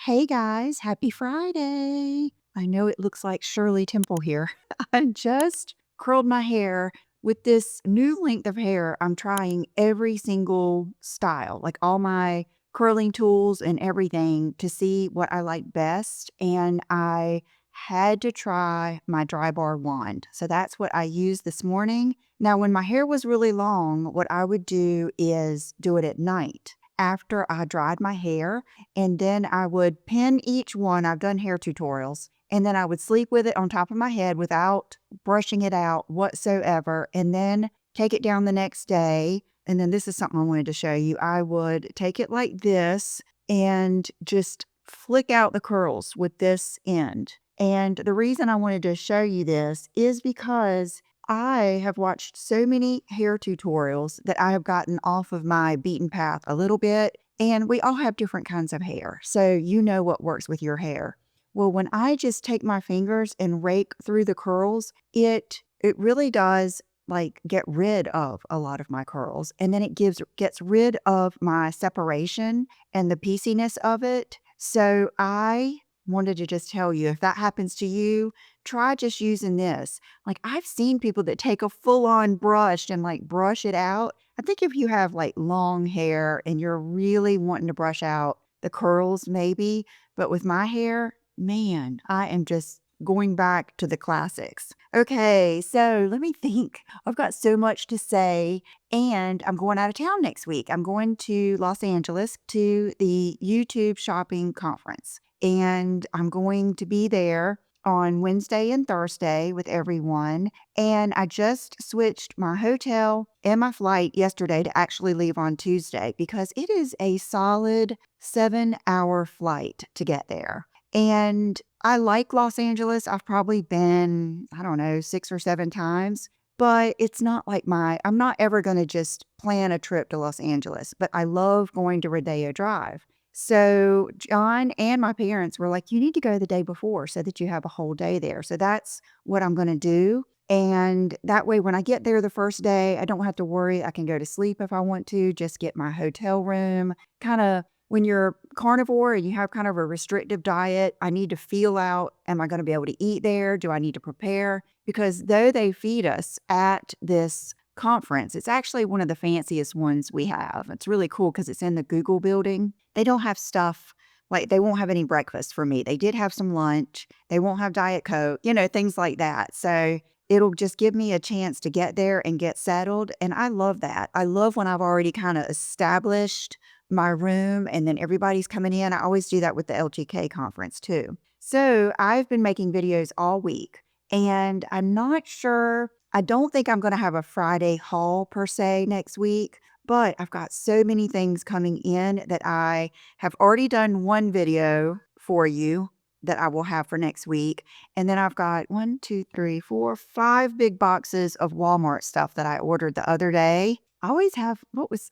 Hey guys, happy Friday. I know it looks like Shirley Temple here. I just curled my hair with this new length of hair. I'm trying every single style, like all my curling tools and everything to see what I like best. And I had to try my dry bar wand. So that's what I used this morning. Now, when my hair was really long, what I would do is do it at night after I dried my hair, and then I would pin each one. I've done hair tutorials, and then I would sleep with it on top of my head without brushing it out whatsoever, and then take it down the next day. And then this is something I wanted to show you. I would take it like this and just flick out the curls with this end. And the reason I wanted to show you this is because I have watched so many hair tutorials that I have gotten off of my beaten path a little bit, and we all have different kinds of hair. So you know what works with your hair. Well, when I just take my fingers and rake through the curls, it really does like get rid of a lot of my curls, and then it gets rid of my separation and the pieciness of it. So I wanted to just tell you, if that happens to you, try just using this. Like, I've seen people that take a full-on brush and, like, brush it out. I think if you have, like, long hair and you're really wanting to brush out the curls, maybe, but with my hair, man, I am just going back to the classics. Okay, so let me think. I've got so much to say, and I'm going out of town next week. I'm going to Los Angeles to the YouTube shopping conference, and I'm going to be there on Wednesday and Thursday with everyone. And I just switched my hotel and my flight yesterday to actually leave on Tuesday because it is a solid 7-hour flight to get there. And I like Los Angeles. I've probably been, I don't know, 6 or 7 times, but it's not like I'm not ever going to just plan a trip to Los Angeles, but I love going to Rodeo Drive. So John and my parents were like, you need to go the day before so that you have a whole day there. So that's what I'm going to do. And that way, when I get there the first day, I don't have to worry. I can go to sleep if I want to, just get my hotel room. Kind of when you're carnivore and you have kind of a restrictive diet, I need to feel out, am I going to be able to eat there? Do I need to prepare? Because though they feed us at this conference, it's actually one of the fanciest ones we have. It's really cool because it's in the Google building. They don't have stuff like they won't have any breakfast for me. They did have some lunch. They won't have Diet Coke, things like that. So it'll just give me a chance to get there and get settled. And I love that. I love when I've already kind of established my room and then everybody's coming in. I always do that with the LGK conference too. So I've been making videos all week, and I'm not sure. I don't think I'm going to have a Friday haul per se next week, but I've got so many things coming in that I have already done one video for you that I will have for next week. And then I've got 1, 2, 3, 4, 5 big boxes of Walmart stuff that I ordered the other day. I always have, what was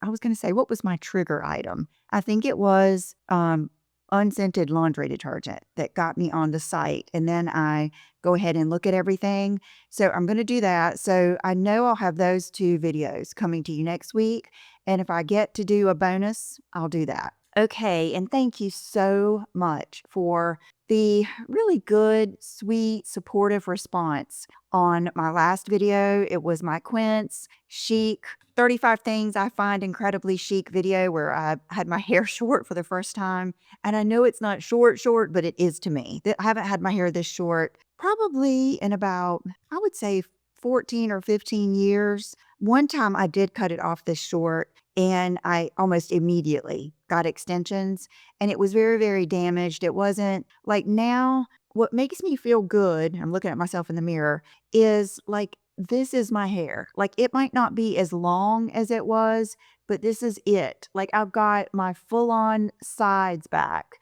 my trigger item? I think it was unscented laundry detergent that got me on the site. And then I go ahead and look at everything. So I'm going to do that. So I know I'll have those 2 videos coming to you next week. And if I get to do a bonus, I'll do that. Okay, and thank you so much for the really good, sweet, supportive response on my last video. It was my Quince Chic 35 Things I Find Incredibly Chic video where I had my hair short for the first time. And I know it's not short, but it is to me. I haven't had my hair this short probably in about, I would say, 14 or 15 years. One time I did cut it off this short, and I almost immediately got extensions, and it was very, very damaged. It wasn't like now. What makes me feel good, I'm looking at myself in the mirror, is like, this is my hair. Like, it might not be as long as it was, but this is it. Like, I've got my full-on sides back.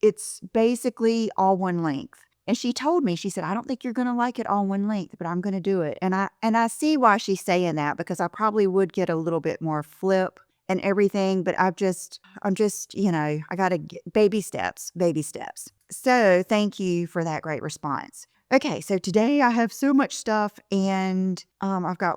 It's basically all one length. And she told me, she said, I don't think you're going to like it all one length, but I'm going to do it. And I see why she's saying that, because I probably would get a little bit more flip and everything, but I'm just, I got to get baby steps. So thank you for that great response. Okay, so today I have so much stuff, and I've got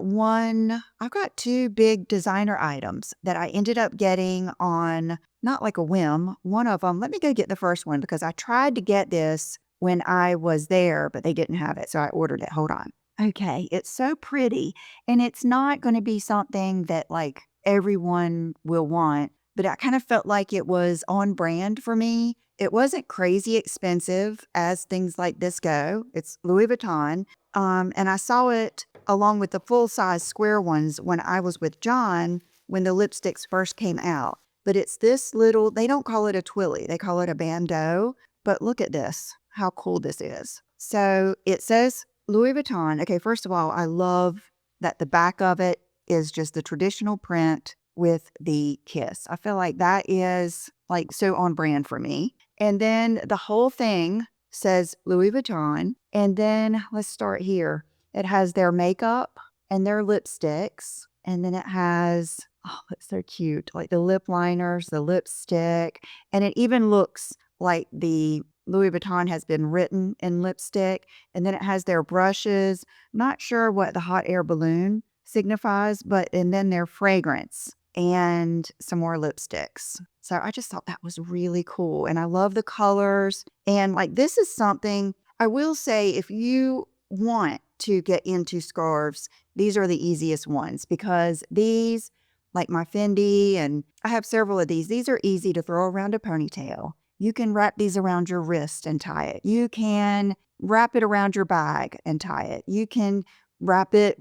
2 big designer items that I ended up getting on not like a whim. One of them, let me go get the first one because I tried to get this when I was there, but they didn't have it. So I ordered it. Hold on. Okay. It's so pretty. And it's not going to be something that like everyone will want, but I kind of felt like it was on brand for me. It wasn't crazy expensive as things like this go. It's Louis Vuitton. And I saw it along with the full size square ones when I was with John when the lipsticks first came out. But it's this little, they don't call it a twilly, they call it a bandeau. But look at this, how cool this is. So it says Louis Vuitton. Okay, first of all, I love that the back of it is just the traditional print with the kiss. I feel like that is like so on brand for me. And then the whole thing says Louis Vuitton. And then let's start here. It has their makeup and their lipsticks. And then it has, oh, it's so cute, like the lip liners, the lipstick. And it even looks like the Louis Vuitton has been written in lipstick. And then it has their brushes. Not sure what the hot air balloon signifies, but and then their fragrance and some more lipsticks. So I just thought that was really cool. And I love the colors. And like this is something I will say, if you want to get into scarves, these are the easiest ones because these, like my Fendi, and I have several of these are easy to throw around a ponytail. You can wrap these around your wrist and tie it. You can wrap it around your bag and tie it. You can wrap it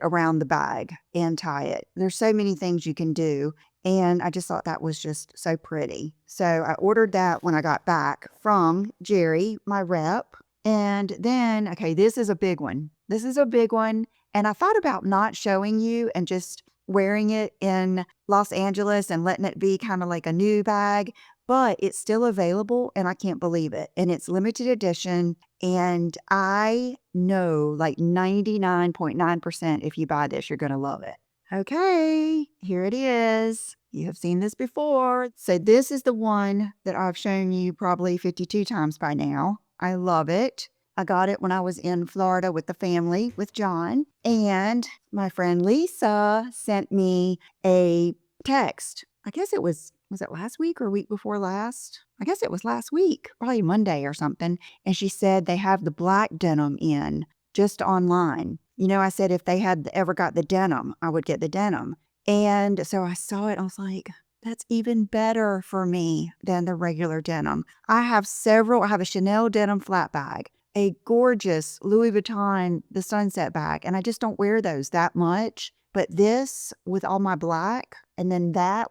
around the bag and tie it. There's so many things you can do. And I just thought that was just so pretty. So I ordered that when I got back from Jerry, my rep. And then, okay, this is a big one. This is a big one. And I thought about not showing you and just wearing it in Los Angeles and letting it be kind of like a new bag, but it's still available and I can't believe it. And it's limited edition. And I know like 99.9% if you buy this, you're going to love it. Okay, here it is. You have seen this before. So this is the one that I've shown you probably 52 times by now. I love it. I got it when I was in Florida with the family with John. And my friend Lisa sent me a text. I guess it was it last week or week before last? I guess it was last week, probably Monday or something. And she said they have the black denim in just online. You know, I said if they had ever got the denim, I would get the denim. And so I saw it. I was like, that's even better for me than the regular denim. I have several. I have a Chanel denim flat bag, a gorgeous Louis Vuitton, the sunset bag. And I just don't wear those that much. But this with all my black, and then that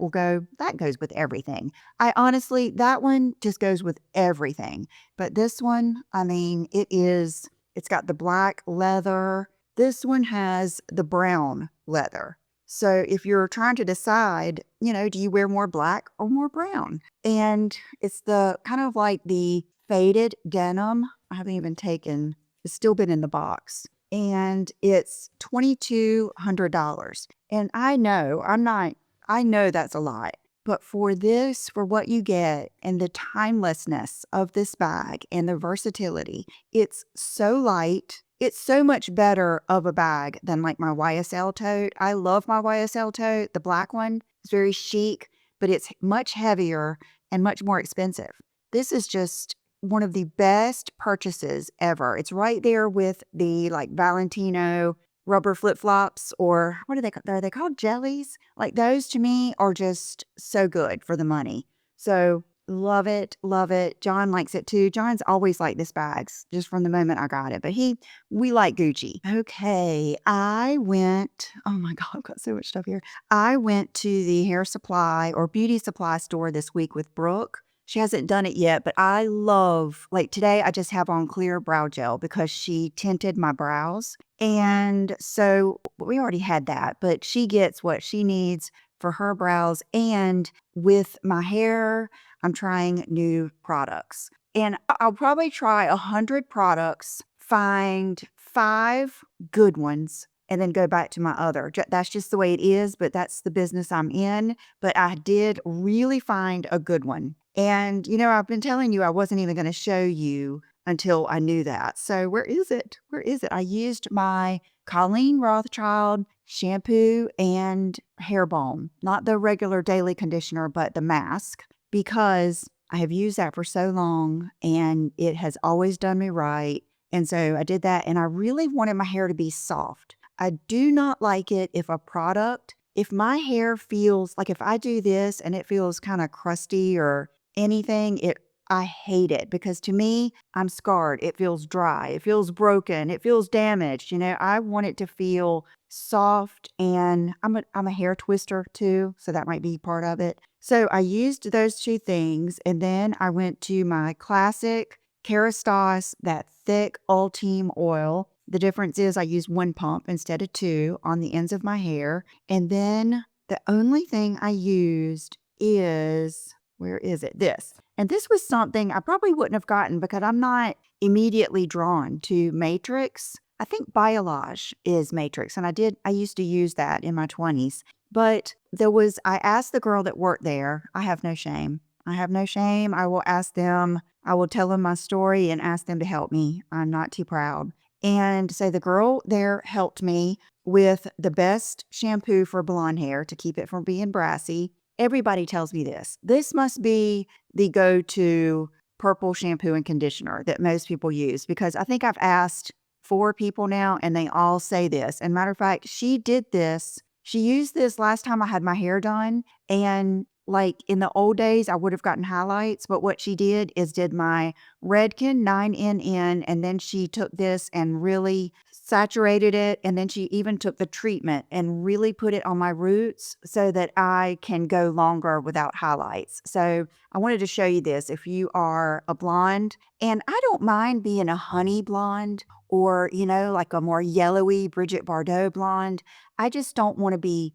goes with everything. I honestly, that one just goes with everything. But this one, I mean, it's got the black leather. This one has the brown leather. So if you're trying to decide, you know, do you wear more black or more brown? And it's the kind of like the faded denim. I haven't even taken, it's still been in the box. And it's $2,200. And I know that's a lot. But for this, for what you get and the timelessness of this bag and the versatility, it's so light. It's so much better of a bag than like my YSL tote. I love my YSL tote. The black one is very chic, but it's much heavier and much more expensive. This is just one of the best purchases ever. It's right there with the like Valentino rubber flip-flops, or what are they called? Are they called jellies? Like those to me are just so good for the money. So love it, love it. John likes it too. John's always liked this bags just from the moment I got it, but we like Gucci. Okay, oh my God, I've got so much stuff here. I went to the hair supply or beauty supply store this week with Brooke. She hasn't done it yet, but I love, like today I just have on clear brow gel because she tinted my brows. And so we already had that, but she gets what she needs for her brows. And with my hair, I'm trying new products. And I'll probably try 100 products, find 5 good ones, and then go back to my other. That's just the way it is, but that's the business I'm in. But I did really find a good one. And, you know, I've been telling you I wasn't even going to show you until I knew that. So where is it? Where is it? I used my Colleen Rothschild shampoo and hair balm, not the regular daily conditioner, but the mask, because I have used that for so long and it has always done me right. And so I did that, and I really wanted my hair to be soft. I do not like it if my hair feels like, if I do this and it feels kind of crusty or anything, I hate it, because to me, I'm scarred. It feels dry. It feels broken. It feels damaged. I want it to feel soft, and I'm a hair twister too, so that might be part of it. So I used those two things, and then I went to my classic Kerastase, that thick Ultime oil. The difference is I use one pump instead of two on the ends of my hair. And then the only thing I used is, where is it? This. And this was something I probably wouldn't have gotten because I'm not immediately drawn to Matrix. I think Biolage is Matrix, and I used to use that in my 20s. But I asked the girl that worked there. I have no shame. I have no shame. I will ask them, I will tell them my story and ask them to help me. I'm not too proud. And so the girl there helped me with the best shampoo for blonde hair to keep it from being brassy. Everybody tells me this. This must be the go-to purple shampoo and conditioner that most people use, because I think I've asked 4 people now and they all say this. And matter of fact, she used this last time I had my hair done, and like in the old days, I would have gotten highlights, but what she did is did my Redken 9NN, and then she took this and really saturated it, and then she even took the treatment and really put it on my roots so that I can go longer without highlights. So I wanted to show you this if you are a blonde, and I don't mind being a honey blonde or, like a more yellowy Bridget Bardot blonde. I just don't want to be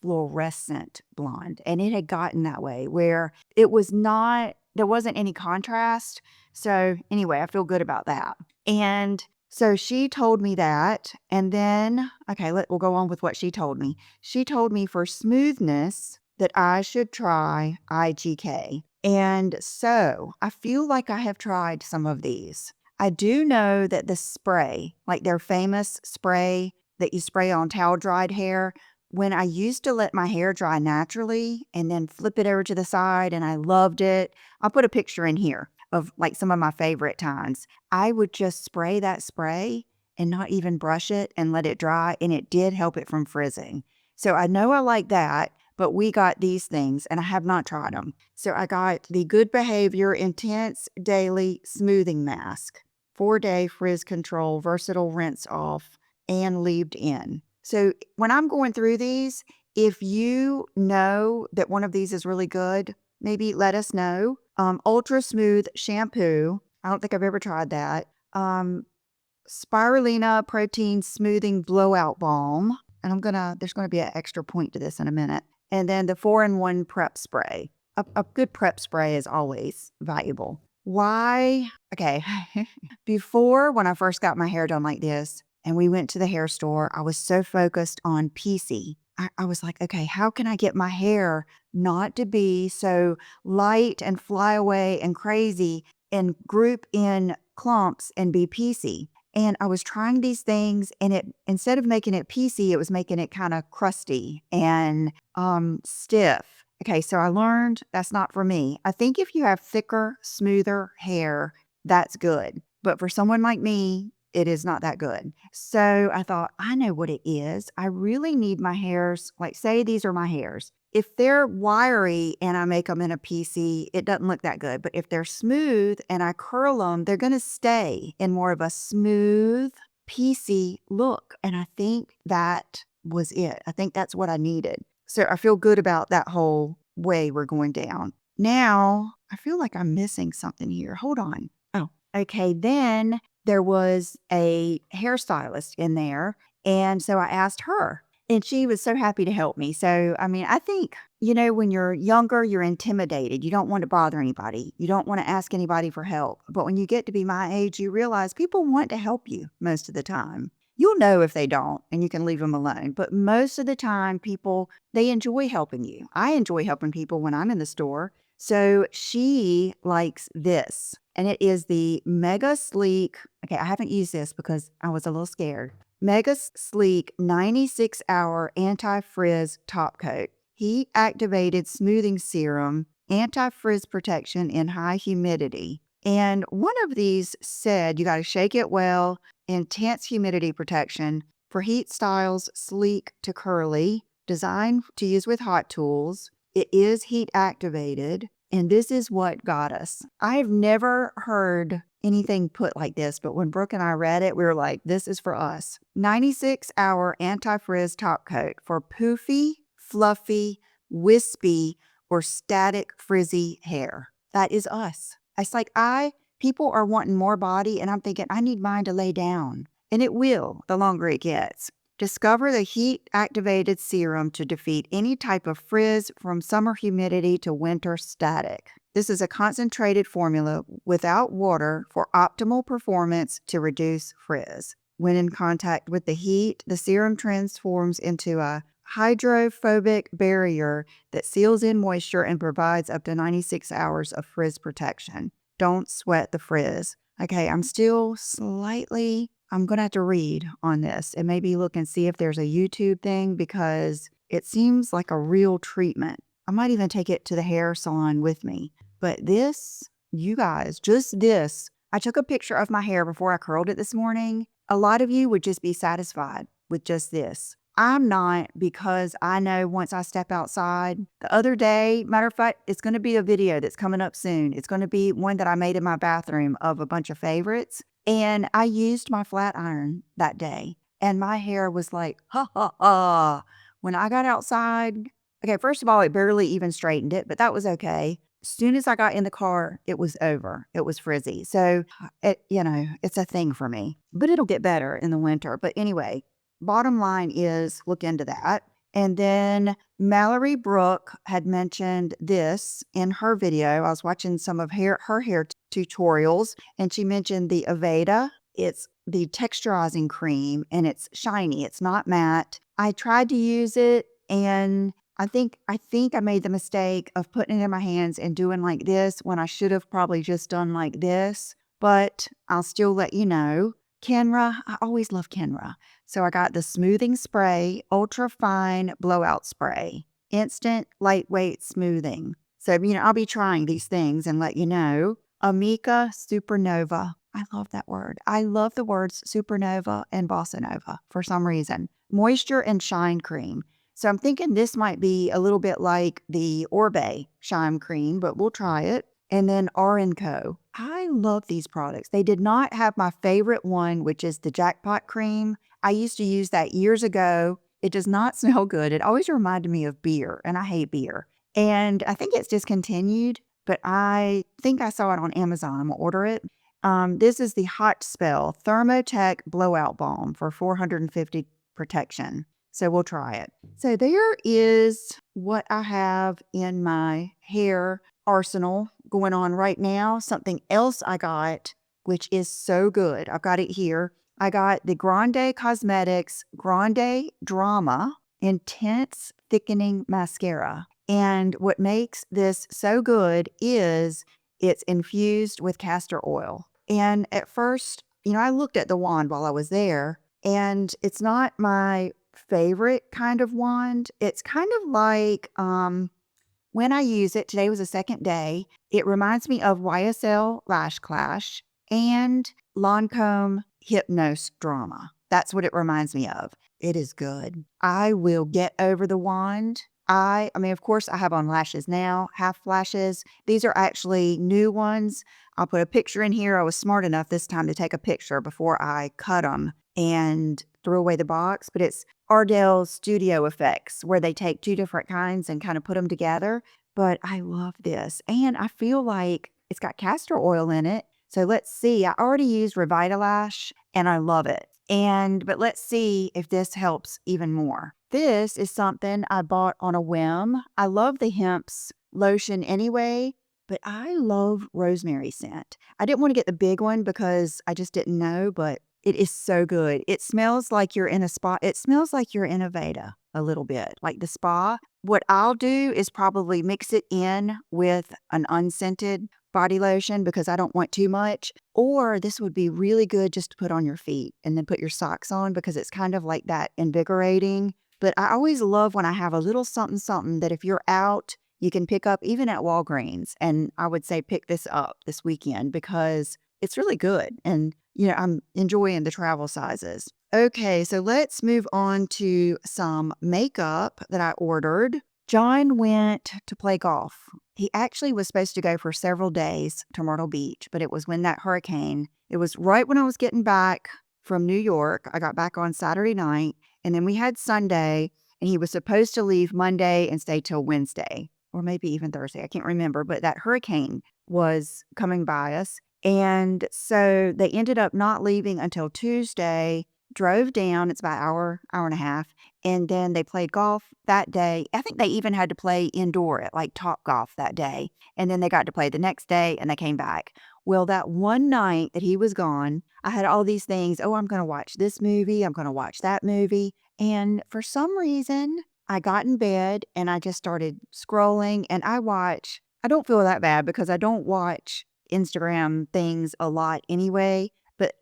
fluorescent blonde. And it had gotten that way where there wasn't any contrast. So anyway, I feel good about that. And so she told me that. And then, okay, we'll go on with what she told me. She told me for smoothness that I should try IGK. And so I feel like I have tried some of these. I do know that the spray, like their famous spray that you spray on towel dried hair, when I used to let my hair dry naturally and then flip it over to the side, and I loved it. I'll put a picture in here of like some of my favorite times. I would just spray that spray and not even brush it and let it dry, and it did help it from frizzing. So I know I like that, but we got these things and I have not tried them. So I got the Good Behavior Intense Daily Smoothing Mask, 4-day frizz control, versatile rinse off, and leave-ed in. So when I'm going through these, if you know that one of these is really good, maybe let us know. Ultra Smooth Shampoo. I don't think I've ever tried that. Spirulina Protein Smoothing Blowout Balm. And there's going to be an extra point to this in a minute. And then the 4-in-1 Prep Spray. A good prep spray is always valuable. Why? Okay. Before, when I first got my hair done like this, and we went to the hair store, I was so focused on PC. I was like, okay, how can I get my hair not to be so light and fly away and crazy and group in clumps and be piecey? And I was trying these things, and instead of making it piecey, it was making it kind of crusty and stiff. Okay, so I learned that's not for me. I think if you have thicker, smoother hair, that's good. But for someone like me, it is not that good. So I thought, I know what it is. I really need my hairs, like say these are my hairs. If they're wiry and I make them in a PC, it doesn't look that good. But if they're smooth and I curl them, they're going to stay in more of a smooth, PC look. And I think that was it. I think that's what I needed. So I feel good about that whole way we're going down. Now, I feel like I'm missing something here. Hold on. Oh, okay. Then there was a hairstylist in there. And so I asked her, and she was so happy to help me. So, I mean, I think, when you're younger, you're intimidated. You don't want to bother anybody. You don't want to ask anybody for help. But when you get to be my age, you realize people want to help you most of the time. You'll know if they don't, and you can leave them alone. But most of the time, people, they enjoy helping you. I enjoy helping people when I'm in the store. So she likes this, and it is the Mega Sleek. Okay, I haven't used this because I was a little scared. Mega Sleek 96-hour anti-frizz top coat. Heat activated smoothing serum, anti-frizz protection in high humidity. And one of these said you got to shake it well, intense humidity protection for heat styles, sleek to curly, designed to use with hot tools. It is heat activated, and this is what got us. I've never heard anything put like this, but when Brooke and I read it, we were like, this is for us. 96-hour anti-frizz top coat for poofy, fluffy, wispy, or static frizzy hair. That is us. It's like people are wanting more body, and I'm thinking, I need mine to lay down. And it will the longer it gets. Discover the heat-activated serum to defeat any type of frizz from summer humidity to winter static. This is a concentrated formula without water for optimal performance to reduce frizz. When in contact with the heat, the serum transforms into a hydrophobic barrier that seals in moisture and provides up to 96 hours of frizz protection. Don't sweat the frizz. Okay, I'm going to have to read on this and maybe look and see if there's a YouTube thing because it seems like a real treatment. I might even take it to the hair salon with me. But this, you guys, just this. I took a picture of my hair before I curled it this morning. A lot of you would just be satisfied with just this. I'm not, because I know once I step outside, the other day, matter of fact, it's going to be a video that's coming up soon. It's going to be one that I made in my bathroom of a bunch of favorites. And I used my flat iron that day, and my hair was like, ha, ha, ha. When I got outside, okay, first of all, it barely even straightened it, but that was okay. As soon as I got in the car, it was over. It was frizzy. So, it's a thing for me, but it'll get better in the winter. But anyway, bottom line is look into that. And then Mallory Brooke had mentioned this in her video. I was watching some of her hair tutorials, and she mentioned the Aveda. It's the texturizing cream, and it's shiny. It's not matte. I tried to use it, and I think I made the mistake of putting it in my hands and doing like this when I should have probably just done like this. But I'll still let you know. Kenra, I always love Kenra. So I got the smoothing spray, ultra fine blowout spray, instant lightweight smoothing. So, I'll be trying these things and let you know. Amica Supernova. I love that word. I love the words supernova and bossa nova for some reason. Moisture and shine cream. So I'm thinking this might be a little bit like the Orbe shine cream, but we'll try it. And then R&Co. I love these products. They did not have my favorite one, which is the jackpot cream. I used to use that years ago. It does not smell good. It always reminded me of beer, and I hate beer. And I think it's discontinued, but I think I saw it on Amazon. I'm going to order it. This is the Hot Spell Thermotech Blowout Balm for 450 protection. So we'll try it. So there is what I have in my hair arsenal going on right now. Something else I got, which is so good. I've got it here. I got the Grande Cosmetics Grande Drama Intense Thickening Mascara. And what makes this so good is it's infused with castor oil. And at first, I looked at the wand while I was there, and it's not my favorite kind of wand. It's kind of like, when I use it, today was the second day, it reminds me of YSL Lash Clash and Lancome Hypnose Drama. That's what it reminds me of. It is good. I will get over the wand. I mean, of course, I have on lashes now, half lashes. These are actually new ones. I'll put a picture in here. I was smart enough this time to take a picture before I cut them and threw away the box. But it's Ardell Studio Effects, where they take two different kinds and kind of put them together. But I love this. And I feel like it's got castor oil in it. So let's see. I already used Revitalash, and I love it. But let's see if this helps even more. This is something I bought on a whim. I love the Hemp's lotion anyway, but I love rosemary scent. I didn't want to get the big one because I just didn't know, but it is so good. It smells like you're in a spa. It smells like you're in a Veda. a little bit, like the spa. What I'll do is probably mix it in with an unscented body lotion because I don't want too much. Or this would be really good just to put on your feet and then put your socks on because it's kind of like that invigorating. But I always love when I have a little something, something that if you're out, you can pick up even at Walgreens. And I would say pick this up this weekend because it's really good. And, I'm enjoying the travel sizes. Okay, so let's move on to some makeup that I ordered. John went to play golf. He actually was supposed to go for several days to Myrtle Beach, but it was when that hurricane, it was right when I was getting back from New York. I got back on Saturday night, and then we had Sunday, and he was supposed to leave Monday and stay till Wednesday, or maybe even Thursday. I can't remember, but that hurricane was coming by us. And so they ended up not leaving until Tuesday, drove down. It's about an hour, hour and a half. And then they played golf that day. I think they even had to play indoor at like Top Golf that day. And then they got to play the next day and they came back. Well, that one night that he was gone, I had all these things. Oh, I'm going to watch this movie. I'm going to watch that movie. And for some reason, I got in bed and I just started scrolling and I don't feel that bad because I don't watch Instagram things a lot anyway, but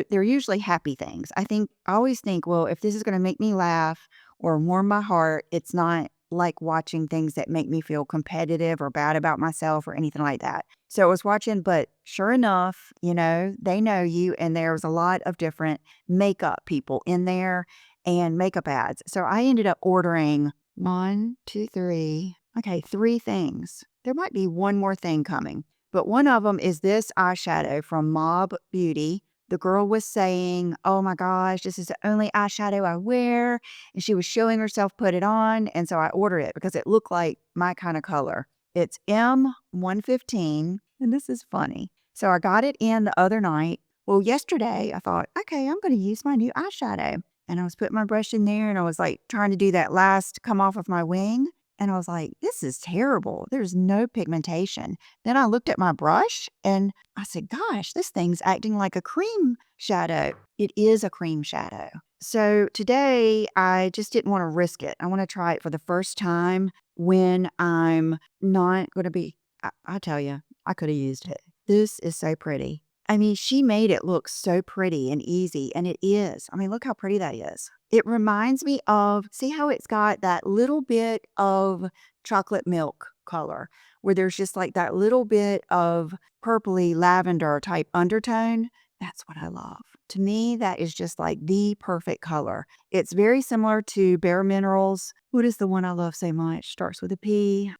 they're usually happy things. I always think, well, if this is going to make me laugh or warm my heart, it's not like watching things that make me feel competitive or bad about myself or anything like that. So I was watching, but sure enough, they know you, and there was a lot of different makeup people in there and makeup ads. So I ended up ordering one, two, three. Okay, three things. There might be one more thing coming. But one of them is this eyeshadow from Mob Beauty. The girl was saying, oh my gosh, this is the only eyeshadow I wear. And she was showing herself put it on. And so I ordered it because it looked like my kind of color. It's M115. And this is funny. So I got it in the other night. Well, yesterday I thought, okay, I'm going to use my new eyeshadow. And I was putting my brush in there and I was like trying to do that last come off of my wing. And I was like, this is terrible. There's no pigmentation. Then I looked at my brush and I said, gosh, this thing's acting like a cream shadow. It is a cream shadow. So today I just didn't want to risk it. I want to try it for the first time when I'm not going to be, I tell you, I could have used it. This is so pretty. I mean, she made it look so pretty and easy, and it is. I mean, look how pretty that is. It reminds me of, see how it's got that little bit of chocolate milk color, where there's just like that little bit of purpley lavender type undertone? That's what I love. To me, that is just like the perfect color. It's very similar to Bare Minerals. What is the one I love so much? Starts with a P.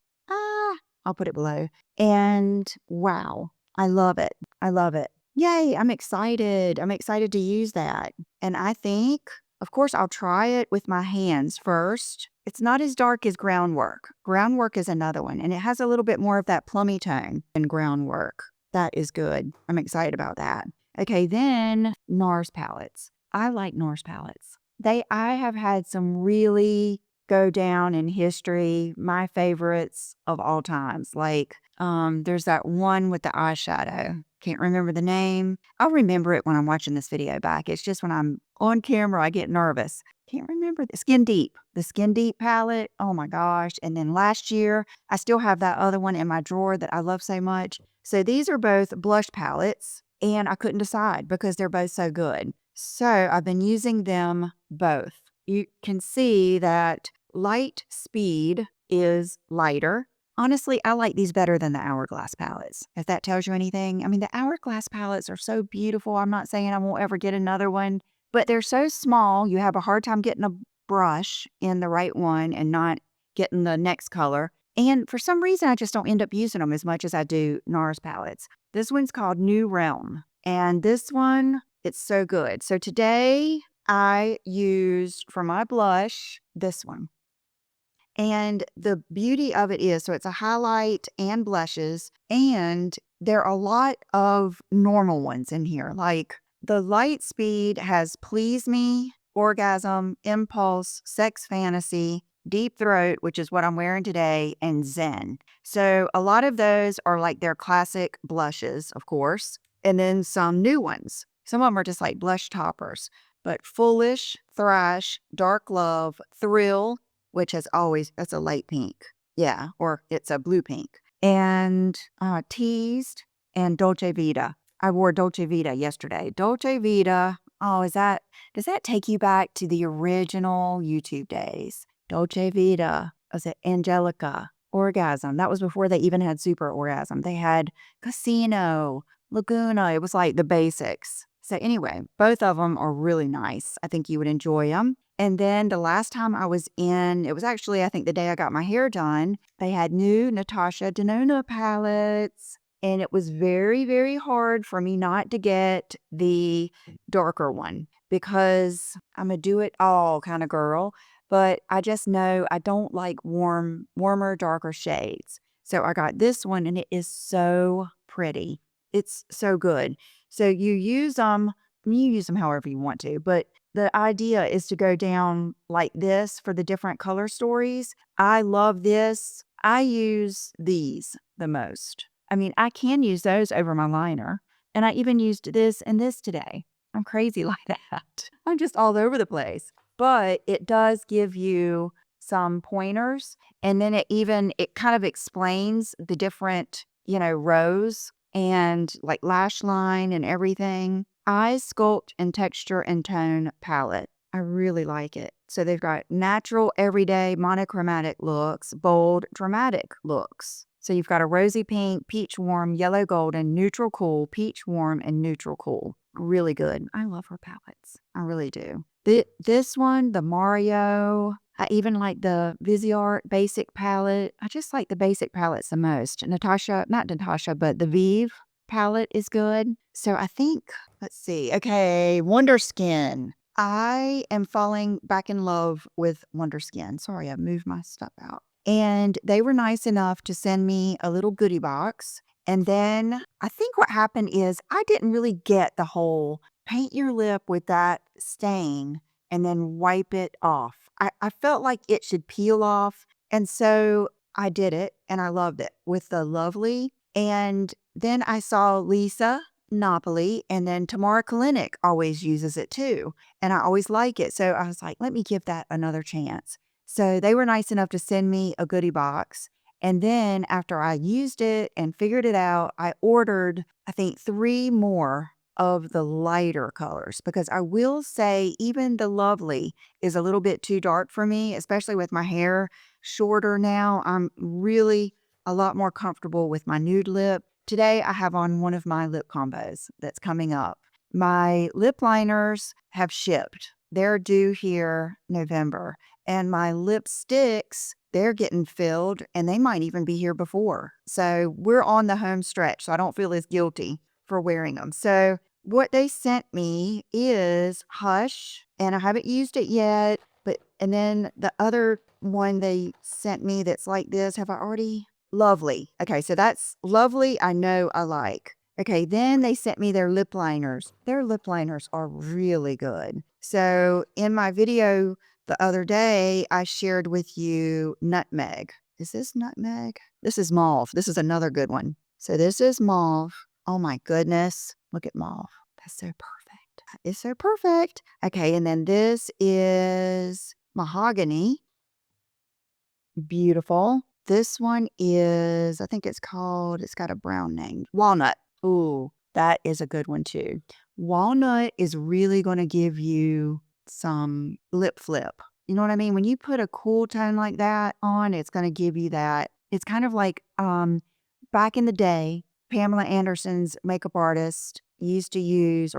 I'll put it below. And wow, I love it. I love it. Yay, I'm excited. I'm excited to use that. And I think, of course, I'll try it with my hands first. It's not as dark as Groundwork. Groundwork is another one, and it has a little bit more of that plummy tone than Groundwork. That is good. I'm excited about that. Okay, then NARS palettes. I like NARS palettes. I have had some really go down in history, my favorites of all times. Like, there's that one with the eyeshadow. Can't remember the name. I'll remember it when I'm watching this video back. It's just when I'm on camera, I get nervous. Can't remember. The Skin Deep palette. Oh my gosh. And then last year, I still have that other one in my drawer that I love so much. So these are both blush palettes, and I couldn't decide because they're both so good. So I've been using them both. You can see that Light Speed is lighter. Honestly, I like these better than the Hourglass palettes, if that tells you anything. I mean, the Hourglass palettes are so beautiful. I'm not saying I won't ever get another one, but they're so small, you have a hard time getting a brush in the right one and not getting the next color. And for some reason, I just don't end up using them as much as I do NARS palettes. This one's called New Realm. And this one, it's so good. So today, I used for my blush this one. And the beauty of it is, so it's a highlight and blushes, and there are a lot of normal ones in here. Like the Light Speed has Please Me, Orgasm, Impulse, Sex Fantasy, Deep Throat, which is what I'm wearing today, and Zen. So a lot of those are like their classic blushes, of course, and then some new ones. Some of them are just like blush toppers. but Foolish, Thrash, Dark Love, Thrill, which has always, that's a light pink. Yeah, or it's a blue pink. And Teased and Dolce Vita. I wore Dolce Vita yesterday. Dolce Vita, oh, does that take you back to the original YouTube days? Dolce Vita, was it Angelica, Orgasm? That was before they even had Super Orgasm. They had Casino, Laguna. It was like the basics. So anyway, both of them are really nice. I think you would enjoy them. And then the last time I was in, it was actually, I think, the day I got my hair done, they had new Natasha Denona palettes. And it was very, very hard for me not to get the darker one because I'm a do-it-all kind of girl. But I just know I don't like warmer, darker shades. So I got this one, and it is so pretty. It's so good. So you use them however you want to, but the idea is to go down like this for the different color stories. I love this. I use these the most. I mean, I can use those over my liner, and I even used this and this today. I'm crazy like that. I'm just all over the place. But it does give you some pointers, and then it kind of explains the different, rows and like lash line and everything. Eyes Sculpt and Texture and Tone palette. I really like it. So they've got natural, everyday, monochromatic looks, bold, dramatic looks. So you've got a rosy pink, peach warm, yellow golden, neutral cool, peach warm, and neutral cool. Really good. I love her palettes. I really do. This one, the Mario, I even like the Viseart basic palette. I just like the basic palettes the most. Not Natasha, but the Vive palette is good. So I think, let's see. Okay, Wonder Skin. I am falling back in love with Wonder Skin. Sorry, I moved my stuff out. And they were nice enough to send me a little goodie box. And then I think what happened is I didn't really get the whole paint your lip with that stain and then wipe it off. I felt like it should peel off. And so I did it, and I loved it with the Lovely. And then I saw Lisa Napoly, and then Tamara Kalinick always uses it too. And I always like it. So I was like, let me give that another chance. So they were nice enough to send me a goodie box. And then after I used it and figured it out, I ordered, I think, 3 more of the lighter colors, because I will say even the Lovely is a little bit too dark for me, especially with my hair shorter now. I'm really a lot more comfortable with my nude lip. Today I have on one of my lip combos that's coming up. My lip liners have shipped. They're due here November. And my lipsticks, they're getting filled, and they might even be here before. So we're on the home stretch, so I don't feel as guilty for wearing them. So what they sent me is Hush, and I haven't used it yet. And then the other one they sent me that's like this, have I already? Lovely. Okay, so that's Lovely. I know I like. Okay, then they sent me their lip liners. Their lip liners are really good. So in my video the other day, I shared with you Nutmeg. Is this Nutmeg? This is Mauve. This is another good one. So this is Mauve. Oh my goodness. Look at Mauve. That's so perfect. That is so perfect. Okay, and then this is Mahogany. Beautiful. This one is, I think it's got a brown name. Walnut. Ooh, that is a good one too. Walnut is really going to give you some lip flip. You know what I mean? When you put a cool tone like that on, it's going to give you that. It's kind of like back in the day, Pamela Anderson's makeup artist used to use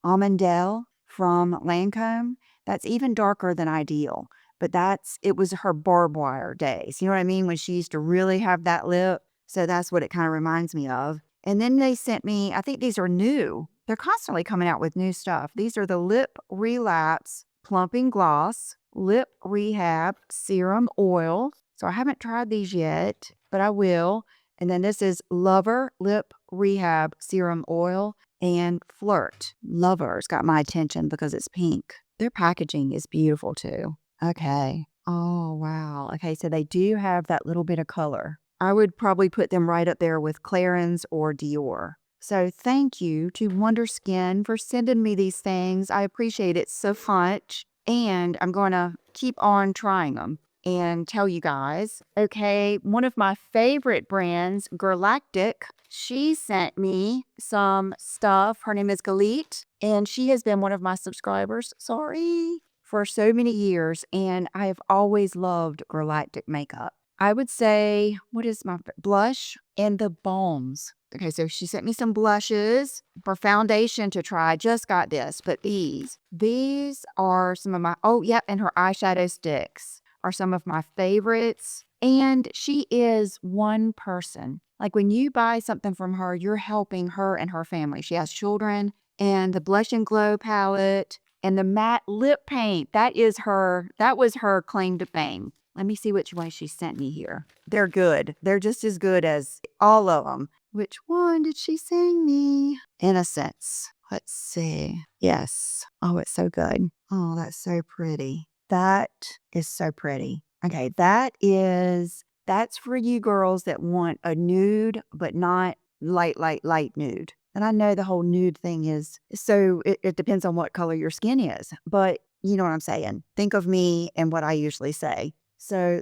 Almondale from Lancome. That's even darker than Ideal. But it was her barbed wire days. You know what I mean? When she used to really have that lip. So that's what it kind of reminds me of. And then they sent me, I think these are new. They're constantly coming out with new stuff. These are the Lip Relapse Plumping Gloss, Lip Rehab Serum Oil. So I haven't tried these yet, but I will. And then this is Lover Lip Rehab Serum Oil and Flirt. Lover's got my attention because it's pink. Their packaging is beautiful too. Okay. Oh, wow. Okay, so they do have that little bit of color. I would probably put them right up there with Clarins or Dior. So thank you to Wonder Skin for sending me these things. I appreciate it so much. And I'm going to keep on trying them and tell you guys. Okay, one of my favorite brands, Galactic, she sent me some stuff. Her name is Galit, and she has been one of my subscribers. Sorry. For so many years, and I have always loved Galactic makeup. I would say, what is my blush and the balms? Okay, so she sent me some blushes for foundation to try. I just got this, but these are some of my, oh, yep, and her eyeshadow sticks are some of my favorites. And she is one person. Like when you buy something from her, you're helping her and her family. She has children, and the Blush and Glow palette and the matte lip paint. That was her claim to fame. Let me see which one she sent me here. They're good. They're just as good as all of them. Which one did she send me? Innocence. Let's see. Yes. Oh, it's so good. Oh, that's so pretty. That is so pretty. Okay, that's for you girls that want a nude, but not light nude. And I know the whole nude thing is, so it depends on what color your skin is, but you know what I'm saying. Think of me and what I usually say. So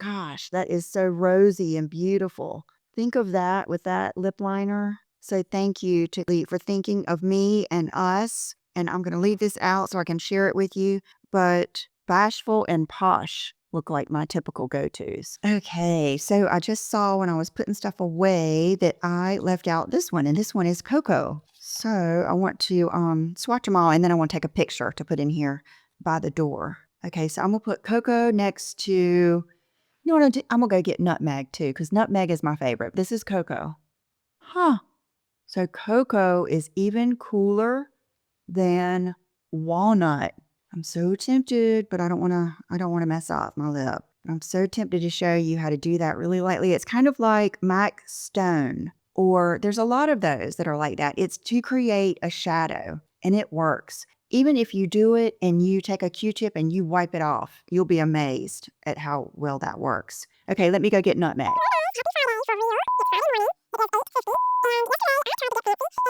gosh, that is so rosy and beautiful. Think of that with that lip liner. So thank you to Lee for thinking of me and us. And I'm going to leave this out so I can share it with you. But Bashful and Posh look like my typical go-tos. Okay, so I just saw when I was putting stuff away that I left out this one, and this one is Cocoa. So I want to swatch them all, and then I want to take a picture to put in here by the door. Okay, so I'm gonna put Cocoa next to, you know what I'm gonna go get Nutmeg too, because Nutmeg is my favorite. This is Cocoa. Huh. So Cocoa is even cooler than Walnut. I'm so tempted, but I don't want to mess up my lip. I'm so tempted to show you how to do that really lightly. It's kind of like Mac Stone, or there's a lot of those that are like that. It's to create a shadow, and it works. Even if you do it and you take a Q-tip and you wipe it off, you'll be amazed at how well that works. Okay, let me go get Nutmeg.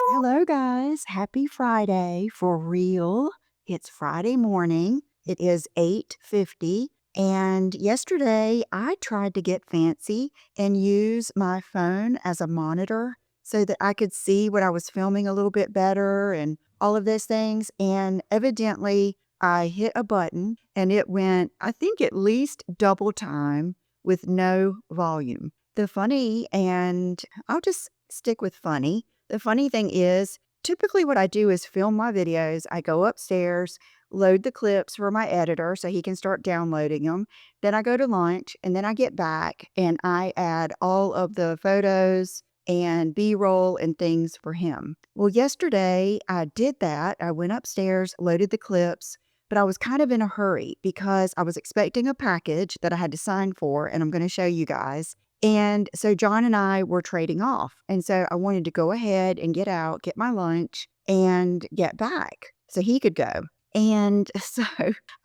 Hello, guys. Happy Friday for real. It's Friday morning. It is 8:50. And yesterday I tried to get fancy and use my phone as a monitor so that I could see what I was filming a little bit better and all of those things. And evidently I hit a button and it went, I think, at least double time with no volume. I'll just stick with funny. The funny thing is, typically what I do is film my videos. I go upstairs, load the clips for my editor so he can start downloading them. Then I go to lunch, and then I get back and I add all of the photos and B-roll and things for him. Well, yesterday I did that. I went upstairs, loaded the clips, but I was kind of in a hurry because I was expecting a package that I had to sign for, and I'm going to show you guys. And so John and I were trading off. And so I wanted to go ahead and get out, get my lunch, and get back so he could go. And so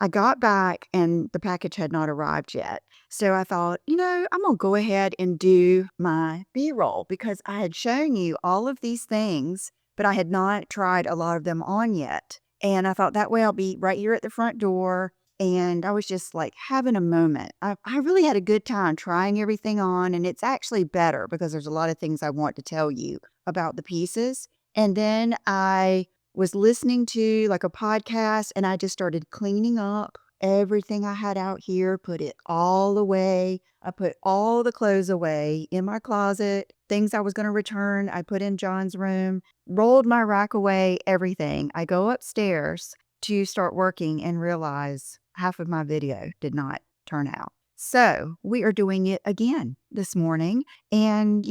I got back and the package had not arrived yet. So I thought, I'm going to go ahead and do my B-roll because I had shown you all of these things, but I had not tried a lot of them on yet. And I thought that way I'll be right here at the front door. And I was just like having a moment. I really had a good time trying everything on. And it's actually better because there's a lot of things I want to tell you about the pieces. And then I was listening to like a podcast and I just started cleaning up everything I had out here, put it all away. I put all the clothes away in my closet, things I was going to return. I put in John's room, rolled my rack away, everything. I go upstairs to start working and realize half of my video did not turn out. So we are doing it again this morning. And,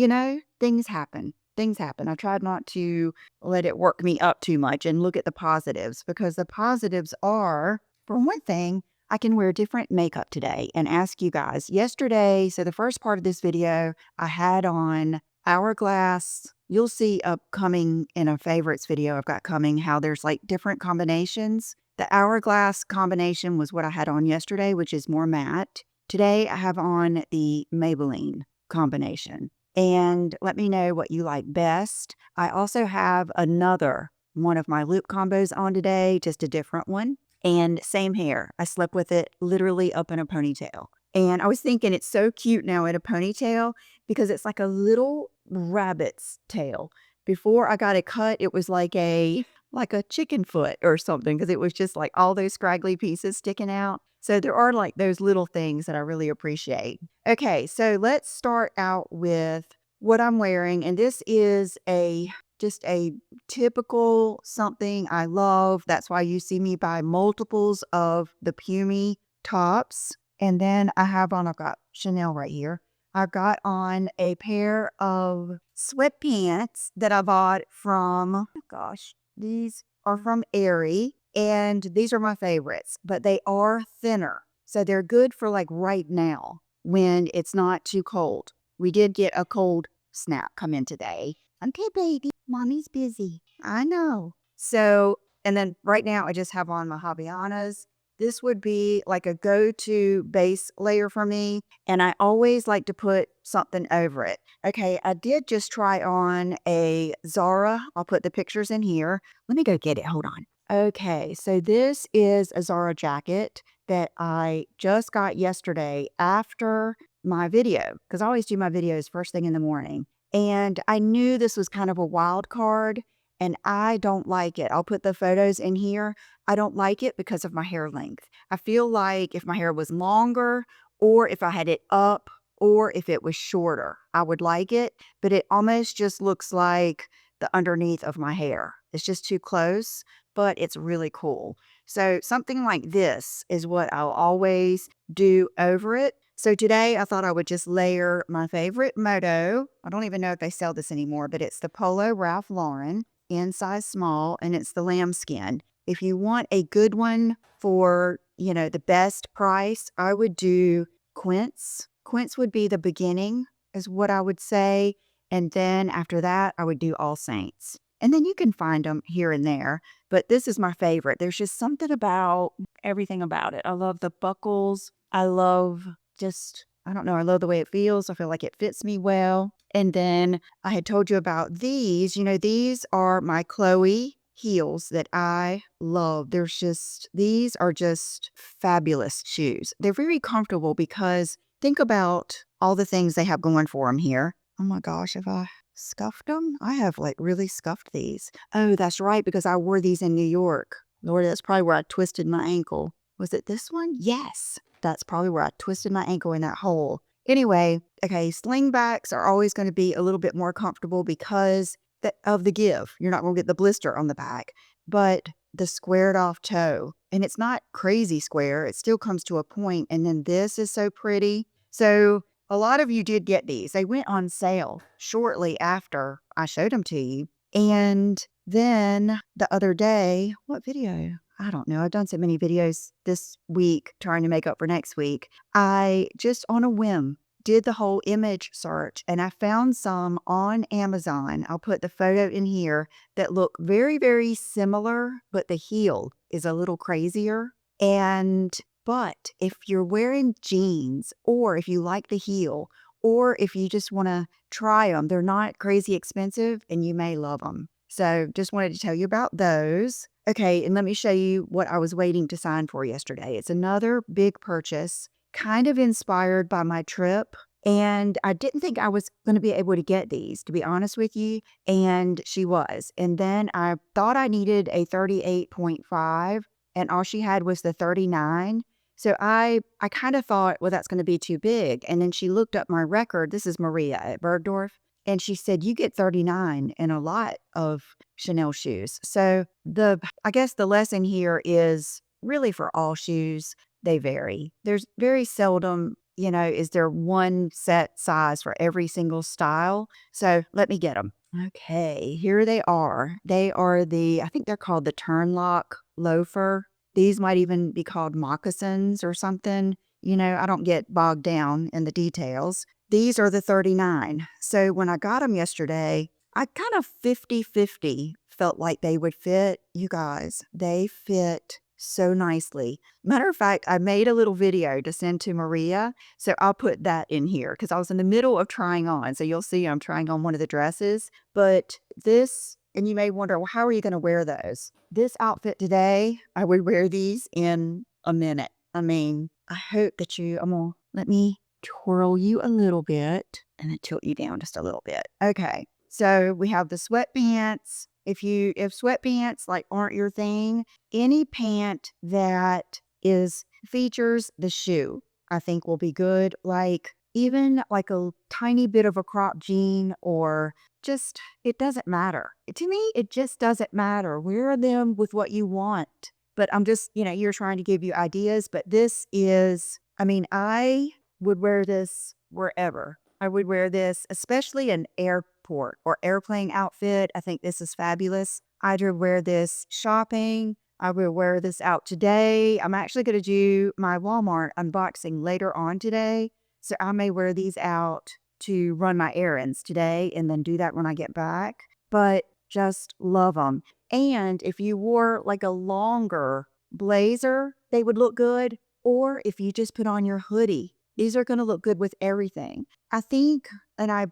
things happen. Things happen. I tried not to let it work me up too much and look at the positives, because the positives are, for one thing, I can wear different makeup today and ask you guys. Yesterday, so the first part of this video, I had on Hourglass. You'll see upcoming in a favorites video I've got coming how there's like different combinations. The Hourglass combination was what I had on yesterday, which is more matte. Today I have on the Maybelline combination. and let me know what you like best. I also have another one of my loop combos on today, just a different one. And same hair. I slept with it literally up in a ponytail. And I was thinking it's so cute now in a ponytail because it's like a little rabbit's tail. Before I got it cut, it was like a chicken foot or something because it was just like all those scraggly pieces sticking out. So there are like those little things that I really appreciate. Okay, so let's start out with what I'm wearing. And this is just a typical something I love. That's why you see me buy multiples of the Pumi tops. And then I've got Chanel right here. I've got on a pair of sweatpants that I bought from, oh gosh, these are from Aerie. And these are my favorites, but they are thinner. So they're good for like right now when it's not too cold. We did get a cold snap come in today. Okay, baby, mommy's busy. I know. So, and then right now I just have on my Habayanas. This would be like a go-to base layer for me. And I always like to put something over it. Okay, I did just try on a Zara. I'll put the pictures in here. Let me go get it. Hold on. Okay, so this is a Zara jacket that I just got yesterday after my video, because I always do my videos first thing in the morning. And I knew this was kind of a wild card, and I don't like it. I'll put the photos in here. I don't like it because of my hair length. I feel like if my hair was longer, or if I had it up, or if it was shorter, I would like it. But it almost just looks like the underneath of my hair. It's just too close, but it's really cool. So something like this is what I'll always do over it. So today I thought I would just layer my favorite moto. I don't even know if they sell this anymore, but it's the Polo Ralph Lauren in size small, and it's the lambskin. If you want a good one for, the best price, I would do Quince. Quince would be the beginning, is what I would say. And then after that, I would do All Saints. And then you can find them here and there. But this is my favorite. There's just something about everything about it. I love the buckles. I love I don't know, I love the way it feels. I feel like it fits me well. And then I had told you about these. These are my Chloe heels that I love. These are just fabulous shoes. They're very comfortable because think about all the things they have going for them here. Oh my gosh, have I scuffed them? I have like really scuffed these. Oh, that's right, because I wore these in New York. Lord, that's probably where I twisted my ankle. Was it this one? Yes. That's probably where I twisted my ankle in that hole. Anyway, okay, slingbacks are always going to be a little bit more comfortable because of the give. You're not going to get the blister on the back, but the squared off toe, and it's not crazy square. It still comes to a point. And then this is so pretty. So a lot of you did get these. They went on sale shortly after I showed them to you. And then the other day, what video? I don't know. I've done so many videos this week trying to make up for next week. I just on a whim did the whole image search and I found some on Amazon. I'll put the photo in here that look very, very similar, but the heel is a little crazier. But if you're wearing jeans, or if you like the heel, or if you just want to try them, they're not crazy expensive and you may love them. So just wanted to tell you about those. Okay, and let me show you what I was waiting to sign for yesterday. It's another big purchase, kind of inspired by my trip. And I didn't think I was going to be able to get these, to be honest with you. And she was. And then I thought I needed a 38.5, and all she had was the 39. So I kind of thought, well, that's going to be too big. And then she looked up my record. This is Maria at Bergdorf. And she said, you get 39 in a lot of Chanel shoes. So I guess the lesson here is really for all shoes, they vary. There's very seldom, is there one set size for every single style. So let me get them. Okay, here they are. They are I think they're called the turn lock loafer. These might even be called moccasins or something. I don't get bogged down in the details. These are the 39. So when I got them yesterday, I kind of 50-50 felt like they would fit. You guys, they fit so nicely. Matter of fact, I made a little video to send to Maria, so I'll put that in here because I was in the middle of trying on. So you'll see I'm trying on one of the dresses, but this, and you may wonder, well, how are you going to wear those? This outfit today, I would wear these in a minute. I mean, I hope that I'm going to let me twirl you a little bit and then tilt you down just a little bit. Okay. So we have the sweatpants. If sweatpants like aren't your thing, any pant that features the shoe, I think will be good. Like even like a tiny bit of a crop jean or just, it doesn't matter. To me, it just doesn't matter. Wear them with what you want. But I'm just, you're trying to give you ideas. But this is, I mean, I would wear this wherever. I would wear this, especially an airport or airplane outfit. I think this is fabulous. I would wear this shopping. I will wear this out today. I'm actually going to do my Walmart unboxing later on today. So I may wear these out to run my errands today and then do that when I get back. But just love them. And if you wore like a longer blazer, they would look good. Or if you just put on your hoodie, these are going to look good with everything. I think, and I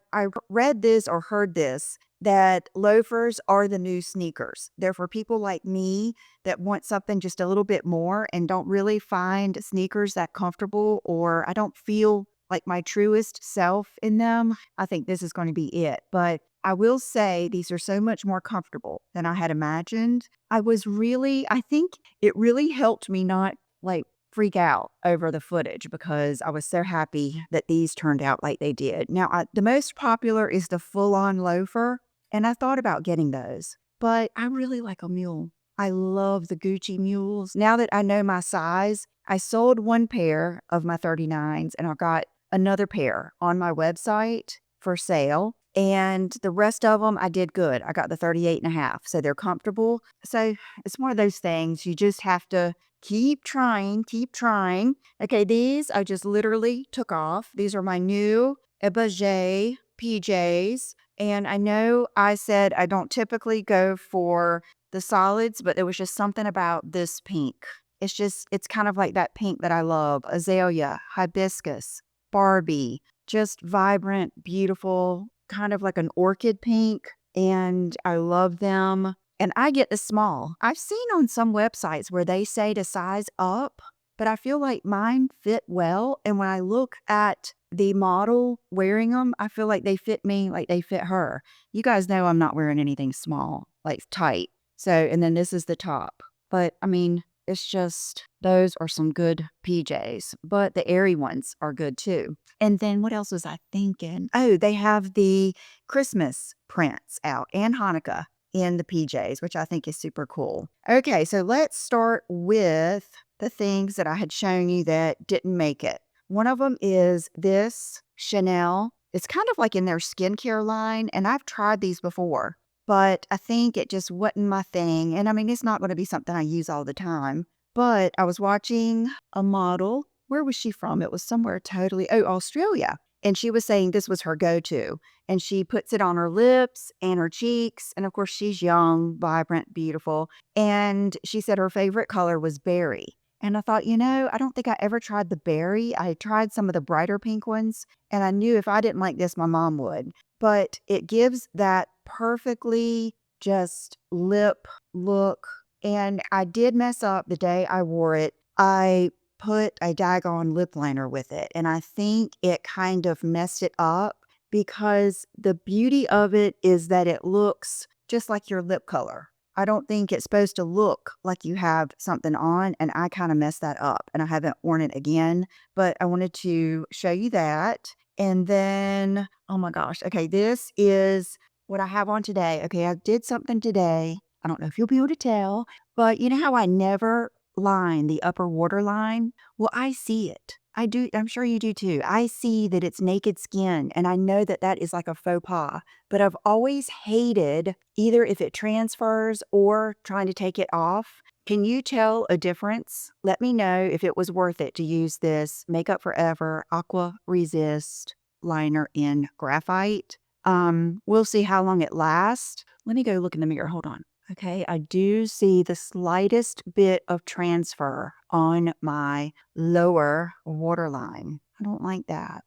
read this or heard this, that loafers are the new sneakers. They're for people like me that want something just a little bit more and don't really find sneakers that comfortable, or I don't feel like my truest self in them. I think this is going to be it. But I will say these are so much more comfortable than I had imagined. I think it really helped me not like freak out over the footage because I was so happy that these turned out like they did. Now, the most popular is the full-on loafer, and I thought about getting those, but I really like a mule. I love the Gucci mules. Now that I know my size, I sold one pair of my 39s and I got another pair on my website for sale. And the rest of them, I did good. I got the 38 and a half. So they're comfortable. So it's one of those things. You just have to keep trying, keep trying. Okay, these I just literally took off. These are my new Ebage PJs. And I know I said I don't typically go for the solids, but there was just something about this pink. It's kind of like that pink that I love. Azalea, hibiscus, Barbie, just vibrant, beautiful, kind of like an orchid pink. And I love them. And I get the small. I've seen on some websites where they say to size up, but I feel like mine fit well. And when I look at the model wearing them, I feel like they fit me like they fit her. You guys know I'm not wearing anything small, like tight. So, and then this is the top. But I mean, it's just, those are some good PJs, but the airy ones are good too. And then what else was I thinking? Oh, they have the Christmas prints out and Hanukkah in the PJs, which I think is super cool. Okay, so let's start with the things that I had shown you that didn't make it. One of them is this Chanel. It's kind of like in their skincare line, and I've tried these before, but I think it just wasn't my thing. And I mean, it's not going to be something I use all the time, but I was watching a model. Where was she from? It was somewhere Australia. And she was saying this was her go-to. And she puts it on her lips and her cheeks. And of course, she's young, vibrant, beautiful. And she said her favorite color was berry. And I thought, I don't think I ever tried the berry. I tried some of the brighter pink ones. And I knew if I didn't like this, my mom would. But it gives that perfectly just lip look. And I did mess up the day I wore it. I put a daggone lip liner with it. And I think it kind of messed it up because the beauty of it is that it looks just like your lip color. I don't think it's supposed to look like you have something on, and I kind of messed that up and I haven't worn it again, but I wanted to show you that. And then, oh my gosh. Okay, this is what I have on today. Okay, I did something today. I don't know if you'll be able to tell, but you know how I never line the upper waterline? Well, I see it. I do. I'm sure you do too. I see that it's naked skin, and I know that that is like a faux pas, but I've always hated either if it transfers or trying to take it off. Can you tell a difference? Let me know if it was worth it to use this Makeup Forever Aqua Resist liner in graphite. We'll see how long it lasts. Let me go look in the mirror. Hold on. Okay, I do see the slightest bit of transfer on my lower waterline. I don't like that.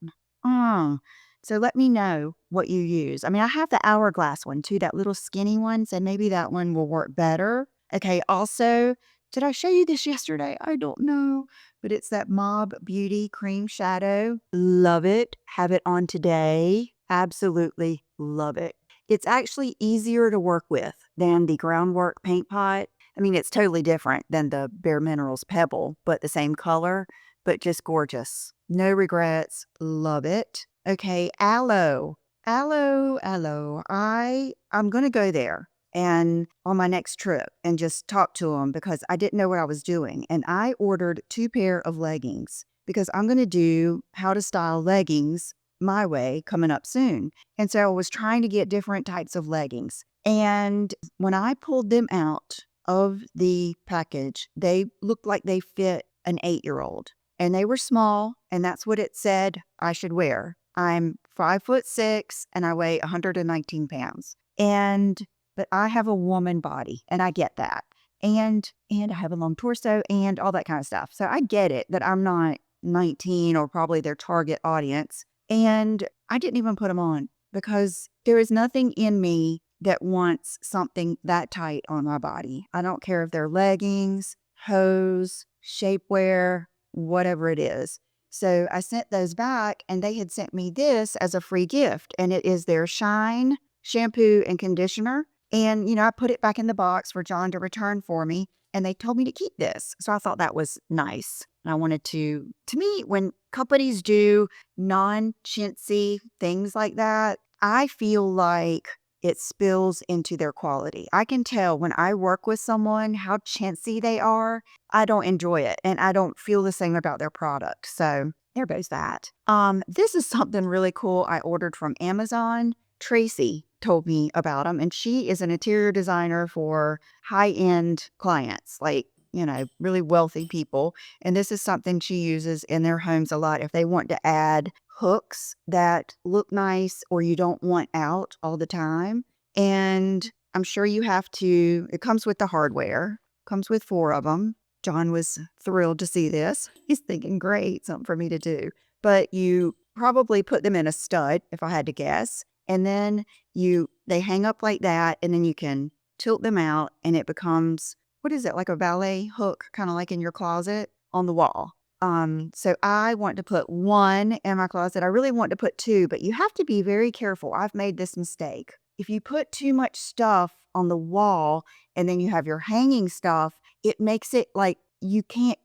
Mm. So let me know what you use. I mean, I have the hourglass one too, that little skinny one. So maybe that one will work better. Okay, also, did I show you this yesterday? I don't know, but it's that Mob Beauty Cream Shadow. Love it. Have it on today. Absolutely love it. It's actually easier to work with than the Groundwork paint pot. I mean, it's totally different than the Bare Minerals Pebble, but the same color, but just gorgeous. No regrets. Love it. Okay, aloe. Aloe. I'm going to go there and on my next trip and just talk to them because I didn't know what I was doing. And I ordered 2 pair of leggings because I'm going to do how to style leggings my way coming up soon. And so I was trying to get different types of leggings. And when I pulled them out of the package, they looked like they fit an 8-year-old. And they were small, and that's what it said I should wear. I'm 5'6" and I weigh 119 pounds. But I have a woman body, and I get that. And I have a long torso and all that kind of stuff. So I get it that I'm not 19 or probably their target audience. And I didn't even put them on because there is nothing in me that wants something that tight on my body. I don't care if they're leggings, hose, shapewear, whatever it is. So I sent those back and they had sent me this as a free gift. And it is their Shine shampoo and conditioner. And, I put it back in the box for John to return for me. And they told me to keep this. So I thought that was nice. And I wanted to me, when companies do non-chintzy things like that, I feel like it spills into their quality. I can tell when I work with someone how chintzy they are. I don't enjoy it and I don't feel the same about their product. So there goes that. This is something really cool I ordered from Amazon. Tracy told me about them, and she is an interior designer for high-end clients, like, really wealthy people. And this is something she uses in their homes a lot if they want to add hooks that look nice or you don't want out all the time. And I'm sure it comes with the hardware, comes with 4 of them. John was thrilled to see this. He's thinking, great, something for me to do. But you probably put them in a stud, if I had to guess. And then they hang up like that, and then you can tilt them out, and it becomes, what is it, like a ballet hook, kind of like in your closet on the wall. So I want to put 1 in my closet. I really want to put 2, but you have to be very careful. I've made this mistake. If you put too much stuff on the wall and then you have your hanging stuff, it makes it like you can't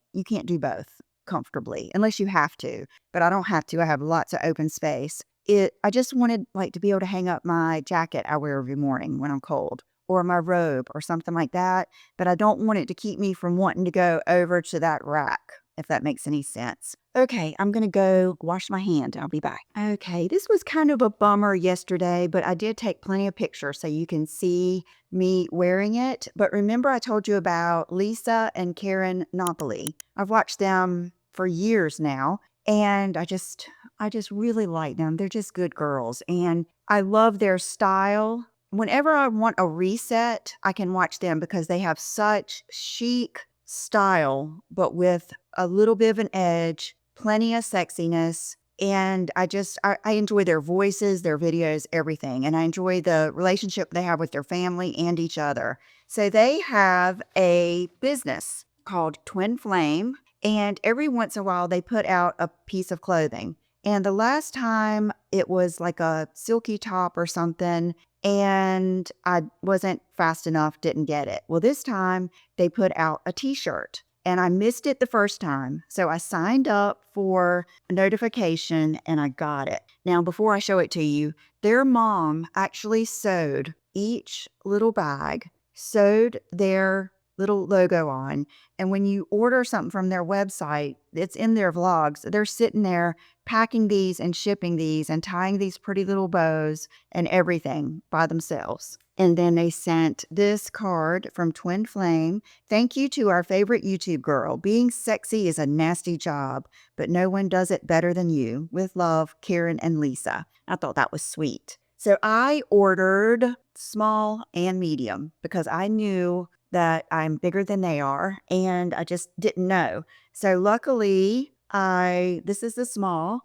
do both comfortably unless you have to. But I don't have to. I have lots of open space. I just wanted to be able to hang up my jacket I wear every morning when I'm cold, or my robe or something like that. But I don't want it to keep me from wanting to go over to that rack, if that makes any sense. Okay, I'm going to go wash my hand. I'll be back. Okay, this was kind of a bummer yesterday, but I did take plenty of pictures so you can see me wearing it. But remember I told you about Lisa and Karen Napoly. I've watched them for years now, and I just really like them. They're just good girls, and I love their style. Whenever I want a reset, I can watch them because they have such chic style, but with a little bit of an edge, plenty of sexiness. And I enjoy their voices, their videos, everything. And I enjoy the relationship they have with their family and each other. So they have a business called Twin Flame. And every once in a while, they put out a piece of clothing. And the last time it was like a silky top or something, and I wasn't fast enough, didn't get it. Well, this time they put out a t-shirt, and I missed it the first time. So I signed up for a notification and I got it. Now, before I show it to you, their mom actually sewed each little bag, sewed their little logo on. And when you order something from their website, it's in their vlogs. They're sitting there packing these and shipping these and tying these pretty little bows and everything by themselves. And then they sent this card from Twin Flame. Thank you to our favorite YouTube girl. Being sexy is a nasty job, but no one does it better than you. With love, Karen and Lisa. I thought that was sweet. So I ordered small and medium because I knew that I'm bigger than they are and I just didn't know. So luckily, this is the small,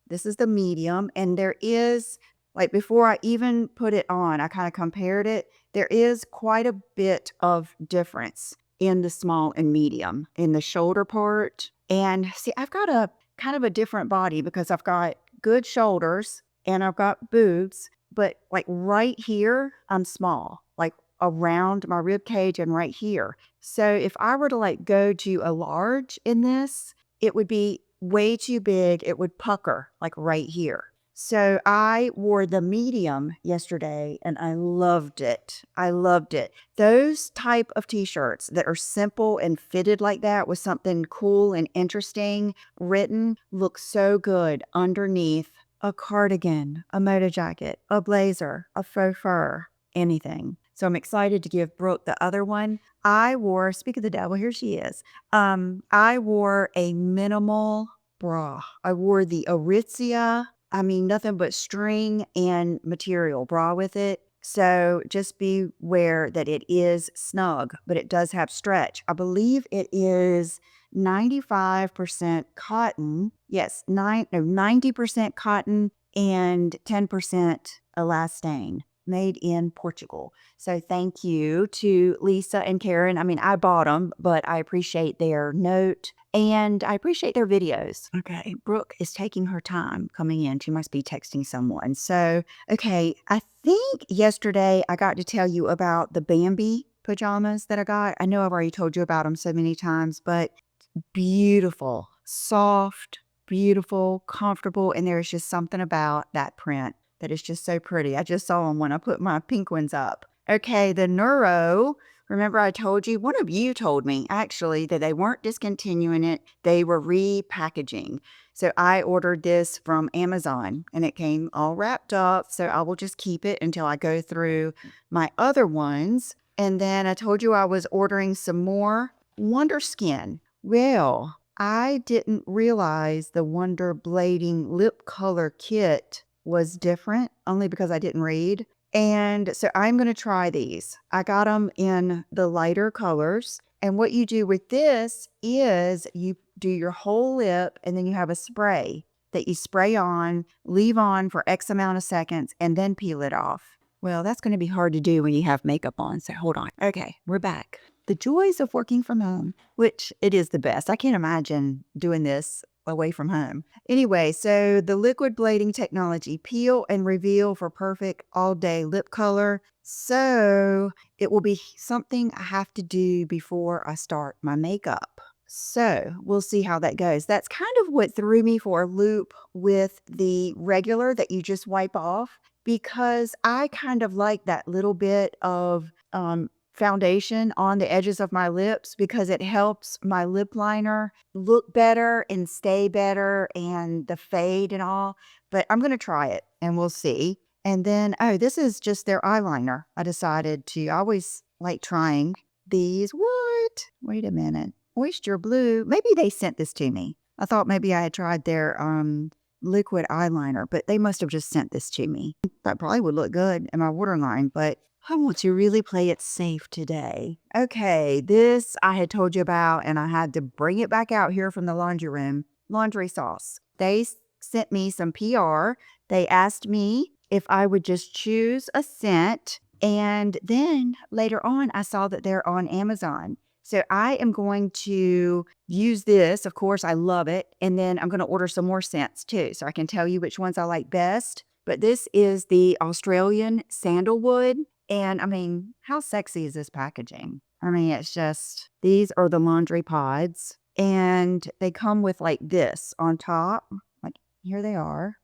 this is the medium, and there is, like, before I even put it on, I kind of compared it. There is quite a bit of difference in the small and medium in the shoulder part. And see, I've got a kind of a different body because I've got good shoulders and I've got boobs, but like right here, I'm small, like around my rib cage and right here. So if I were to like go to a large in this, it would be way too big. It would pucker like right here. So I wore the medium yesterday and I loved it. I loved it. Those type of t-shirts that are simple and fitted like that with something cool and interesting written look so good underneath a cardigan, a moto jacket, a blazer, a faux fur, anything. So I'm excited to give Brooke the other one. I wore, speak of the devil, here she is. I wore a minimal bra. I wore the Aritzia, I mean, nothing but string and material bra with it. So just beware that it is snug, but it does have stretch. I believe it is 95% cotton. Yes, 90% cotton and 10% elastane, made in Portugal. So thank you to Lisa and Karen. I mean, I bought them, but I appreciate their note and I appreciate their videos. Okay, Brooke is taking her time coming in. She must be texting someone. So, okay, I think yesterday I got to tell you about the Bambi pajamas that I got. I know I've already told you about them so many times, but beautiful, soft, beautiful, comfortable, and there's just something about that print that is just so pretty. I just saw them when I put my pink ones up. Okay, the Neuro, remember I told you, one of you told me actually that they weren't discontinuing it, they were repackaging. So I ordered this from Amazon and it came all wrapped up. So I will just keep it until I go through my other ones. And then I told you I was ordering some more Wonder Skin. Well, I didn't realize the Wonder Blading lip color kit was different only because I didn't read. And so I'm going to try these. I got them in the lighter colors. And what you do with this is you do your whole lip and then you have a spray that you spray on, leave on for X amount of seconds, and then peel it off. Well, that's going to be hard to do when you have makeup on. So hold on. Okay, we're back. The joys of working from home, which it is the best. I can't imagine doing this away from home. Anyway, so the liquid blading technology, peel and reveal for perfect all day lip color. So it will be something I have to do before I start my makeup. So we'll see how that goes. That's kind of what threw me for a loop with the regular that you just wipe off, because I kind of like that little bit of foundation on the edges of my lips because it helps my lip liner look better and stay better and the fade and all. But I'm going to try it and we'll see. And then, oh, this is just their eyeliner. I always like trying these. What? Wait a minute. Oyster Blue. Maybe they sent this to me. I thought maybe I had tried their liquid eyeliner, but they must have just sent this to me. That probably would look good in my waterline, but I want to really play it safe today. Okay, this I had told you about, and I had to bring it back out here from the laundry room. Laundry sauce. They sent me some PR. They asked me if I would just choose a scent, and then later on, I saw that they're on Amazon. So I am going to use this. Of course, I love it. And then I'm going to order some more scents too, so I can tell you which ones I like best. But this is the Australian sandalwood. And I mean, how sexy is this packaging? I mean, it's just, these are the laundry pods. And they come with like this on top. Like, here they are.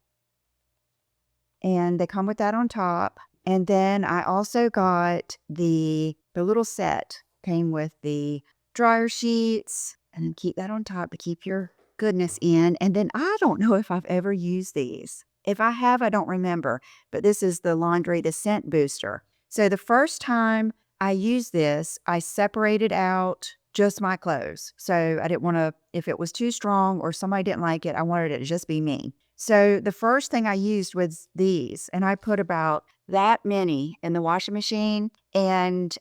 And they come with that on top. And then I also got the little set. Came with the dryer sheets, and then keep that on top to keep your goodness in. And then I don't know if I've ever used these. If I have, I don't remember. But this is the scent booster. So the first time I used this, I separated out just my clothes. So I didn't want to, if it was too strong or somebody didn't like it, I wanted it to just be me. So the first thing I used was these, and I put about that many in the washing machine. And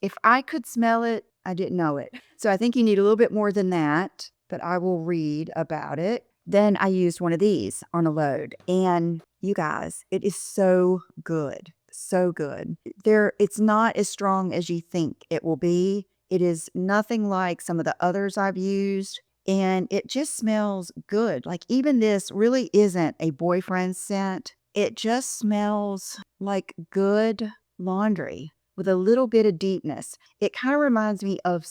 if I could smell it, I didn't know it. So I think you need a little bit more than that, but I will read about it. Then I used one of these on a load. And you guys, it is so good. So good. It's not as strong as you think it will be. It is nothing like some of the others I've used. And it just smells good. Like, even this really isn't a boyfriend scent. It just smells like good laundry with a little bit of deepness. It kind of reminds me of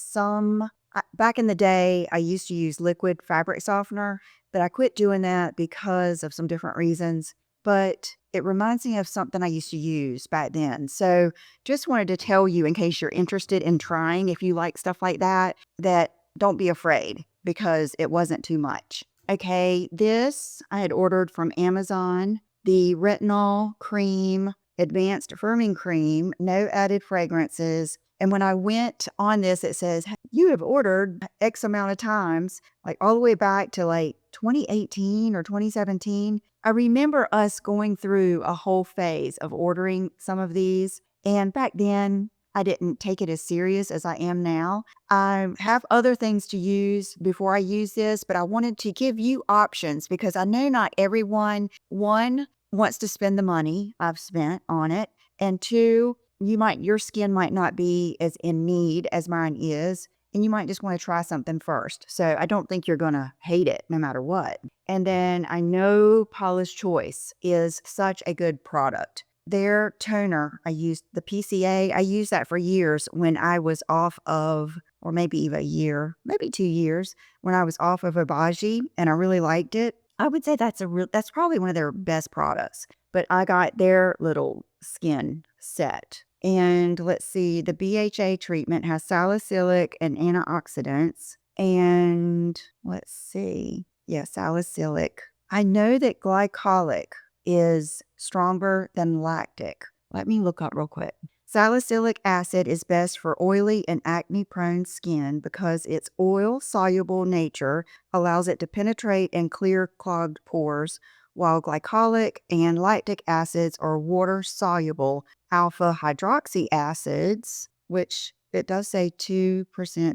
back in the day, I used to use liquid fabric softener, but I quit doing that because of some different reasons. But it reminds me of something I used to use back then. So just wanted to tell you, in case you're interested in trying, if you like stuff like that, that don't be afraid because it wasn't too much. Okay, this I had ordered from Amazon, the retinol cream, advanced firming cream, no added fragrances. And when I went on this, it says, you have ordered X amount of times, like all the way back to like 2018 or 2017. I remember us going through a whole phase of ordering some of these. And back then, I didn't take it as serious as I am now. I have other things to use before I use this, but I wanted to give you options because I know not everyone, one, wants to spend the money I've spent on it, and two, your skin might not be as in need as mine is, and you might just want to try something first. So I don't think you're going to hate it no matter what. And then I know Paula's Choice is such a good product. Their toner, I used the PCA. I used that for years when I was off of, or maybe even a year, maybe 2 years, when I was off of Obagi, and I really liked it. I would say that's probably one of their best products. But I got their little skin set. And let's see, the BHA treatment has salicylic and antioxidants. And let's see, yeah, salicylic. I know that glycolic is stronger than lactic. Let me look up real quick. Salicylic acid is best for oily and acne-prone skin because its oil-soluble nature allows it to penetrate and clear clogged pores, while glycolic and lactic acids are water-soluble alpha hydroxy acids, which it does say 2%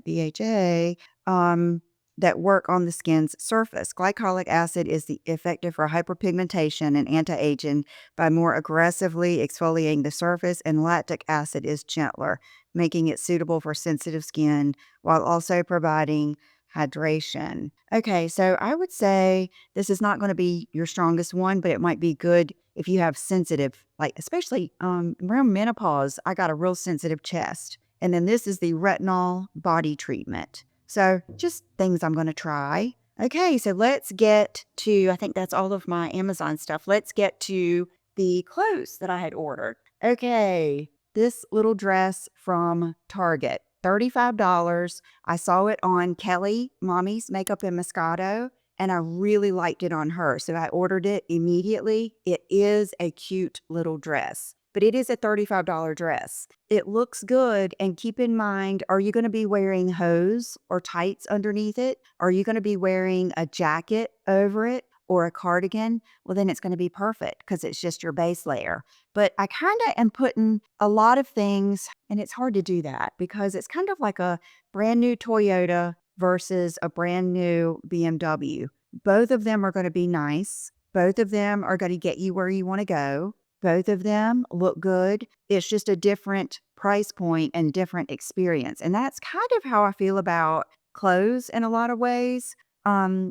BHA, that work on the skin's surface. Glycolic acid is effective for hyperpigmentation and anti-aging by more aggressively exfoliating the surface, and lactic acid is gentler, making it suitable for sensitive skin while also providing hydration. Okay, so I would say this is not going to be your strongest one, but it might be good if you have sensitive, like especially around menopause, I got a real sensitive chest. And then this is the retinol body treatment. So just things I'm going to try. Okay, so let's get to, I think that's all of my Amazon stuff. Let's get to the clothes that I had ordered. Okay, this little dress from Target, $35. I saw it on Kelly, Mommy's Makeup and Moscato, and I really liked it on her. So I ordered it immediately. It is a cute little dress, but it is a $35 dress. It looks good. And keep in mind, are you going to be wearing hose or tights underneath it? Are you going to be wearing a jacket over it or a cardigan? Well, then it's going to be perfect because it's just your base layer. But I kind of am putting a lot of things, and it's hard to do that because it's kind of like a brand new Toyota versus a brand new BMW. Both of them are going to be nice. Both of them are going to get you where you want to go. Both of them look good. It's just a different price point and different experience. And that's kind of how I feel about clothes in a lot of ways.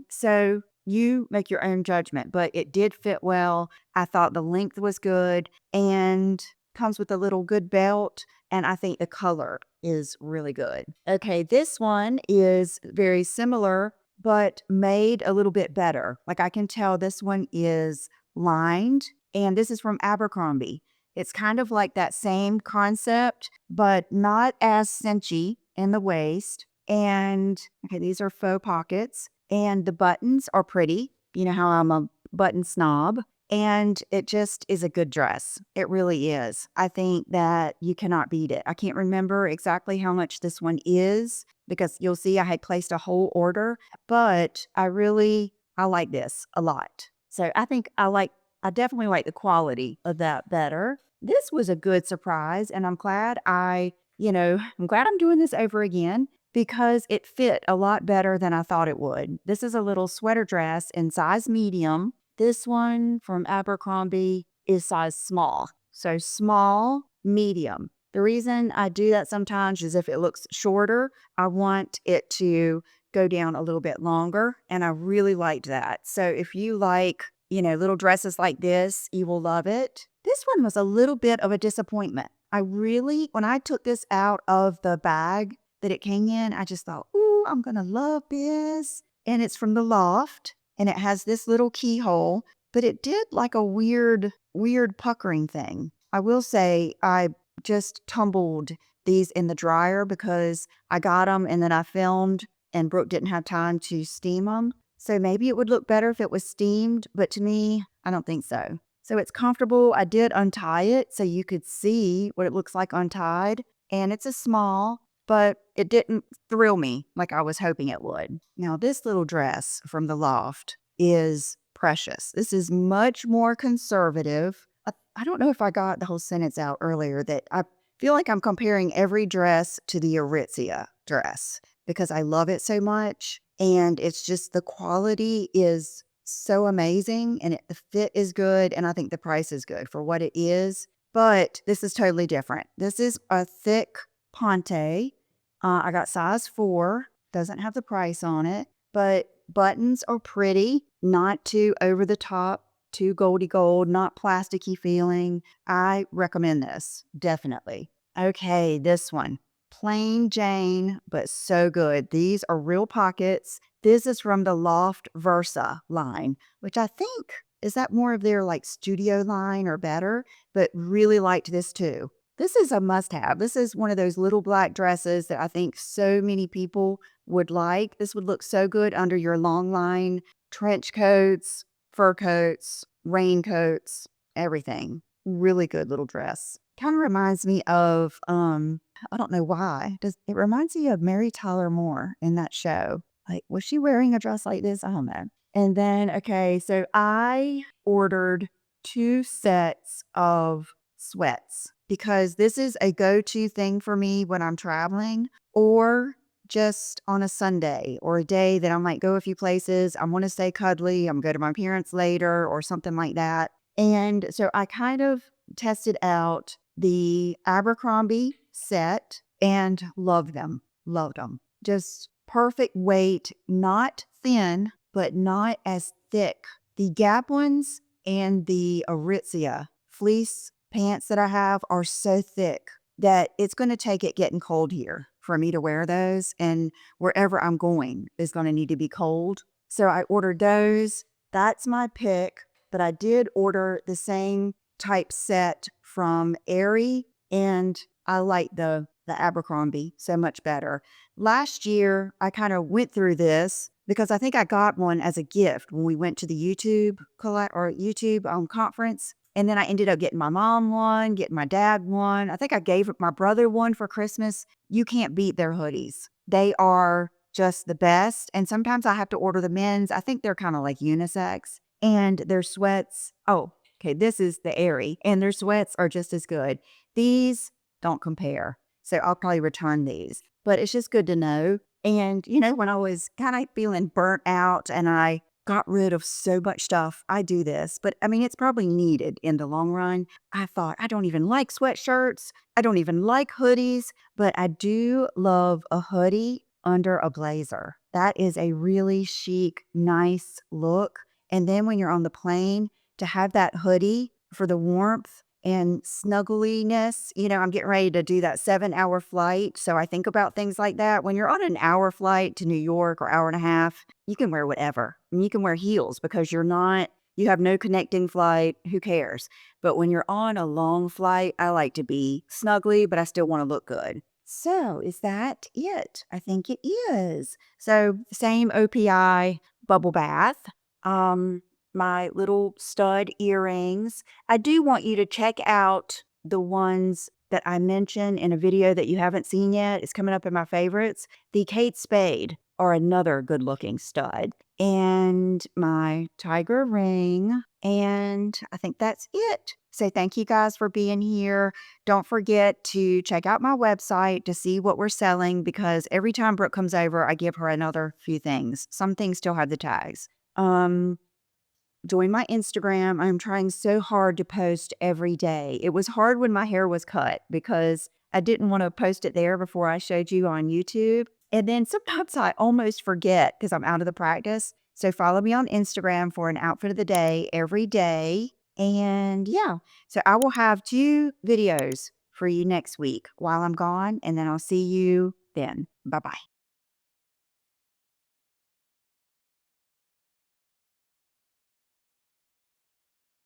So you make your own judgment, but it did fit well. I thought the length was good and comes with a little good belt. And I think the color is really good. Okay, this one is very similar, but made a little bit better. Like I can tell this one is lined, and this is from Abercrombie. It's kind of like that same concept, but not as cinchy in the waist. And okay, these are faux pockets, and the buttons are pretty. You know how I'm a button snob. And it just is a good dress. It really is. I think that you cannot beat it. I can't remember exactly how much this one is because you'll see I had placed a whole order, but I like this a lot. So I definitely like the quality of that better. This was a good surprise, and I'm glad I'm glad I'm doing this over again because it fit a lot better than I thought it would. This is a little sweater dress in size medium. This one from Abercrombie is size small. So small, medium. The reason I do that sometimes is if it looks shorter, I want it to go down a little bit longer. And I really liked that. So if you like, little dresses like this, you will love it. This one was a little bit of a disappointment. When I took this out of the bag that it came in, I just thought, ooh, I'm going to love this. And it's from the Loft and it has this little keyhole, but it did like a weird puckering thing. I will say I just tumbled these in the dryer because I got them and then I filmed and Brooke didn't have time to steam them. So maybe it would look better if it was steamed, but to me, I don't think so. So it's comfortable. I did untie it so you could see what it looks like untied. And it's a small, but it didn't thrill me like I was hoping it would. Now, this little dress from the Loft is precious. This is much more conservative. I don't know if I got the whole sentence out earlier that I feel like I'm comparing every dress to the Aritzia dress because I love it so much. And it's just the quality is so amazing and the fit is good. And I think the price is good for what it is. But this is totally different. This is a thick ponte. I got size 4, doesn't have the price on it, but buttons are pretty, not too over the top, too goldy gold, not plasticky feeling. I recommend this, definitely. Okay, this one. Plain Jane, but so good. These are real pockets. This is from the Loft Versa line, which I think is that more of their like studio line or better, but really liked this too. This is a must have. This is one of those little black dresses that I think so many people would like. This would look so good under your long line trench coats, fur coats, raincoats, everything. Really good little dress. Kind of reminds me of I don't know why. It reminds me of Mary Tyler Moore in that show. Like, was she wearing a dress like this? I don't know. And then, okay, so I ordered 2 sets of sweats because this is a go-to thing for me when I'm traveling or just on a Sunday or a day that I might go a few places. I want to stay cuddly. I'm going to go to my parents later or something like that. And so I kind of tested out the Abercrombie set and loved them. Loved them. Just perfect weight, not thin, but not as thick. The Gap ones and the Aritzia fleece pants that I have are so thick that it's going to take it getting cold here for me to wear those. And wherever I'm going is going to need to be cold. So I ordered those. That's my pick. But I did order the same type set from Aerie, and I like the Abercrombie so much better. Last year, I kind of went through this because I think I got one as a gift when we went to the YouTube conference. And then I ended up getting my mom one, getting my dad one. I think I gave my brother one for Christmas. You can't beat their hoodies. They are just the best. And sometimes I have to order the men's. I think they're kind of like unisex. And their sweats, okay, this is the Aerie, and their sweats are just as good. These don't compare. So I'll probably return these. But it's just good to know. And, when I was kind of feeling burnt out and I got rid of so much stuff, I do this. But I mean, it's probably needed in the long run. I thought, I don't even like sweatshirts. I don't even like hoodies, but I do love a hoodie under a blazer. That is a really chic, nice look. And then when you're on the plane, to have that hoodie for the warmth and snuggliness, I'm getting ready to do that 7-hour flight. So I think about things like that. When you're on an hour flight to New York or hour and a half, you can wear whatever. And you can wear heels because you have no connecting flight. Who cares? But when you're on a long flight, I like to be snuggly, but I still want to look good. So is that it? I think it is. So same OPI bubble bath. My little stud earrings. I do want you to check out the ones that I mentioned in a video that you haven't seen yet. It's coming up in my favorites. The Kate Spade are another good looking stud. And my tiger ring. And I think that's it. So thank you guys for being here. Don't forget to check out my website to see what we're selling, because every time Brooke comes over, I give her another few things. Some things still have the tags. Join my Instagram. I'm trying so hard to post every day. It was hard when my hair was cut because I didn't want to post it there before I showed you on YouTube. And then sometimes I almost forget because I'm out of the practice. So follow me on Instagram for an outfit of the day every day. And yeah, so I will have 2 videos for you next week while I'm gone, and then I'll see you then. Bye-bye.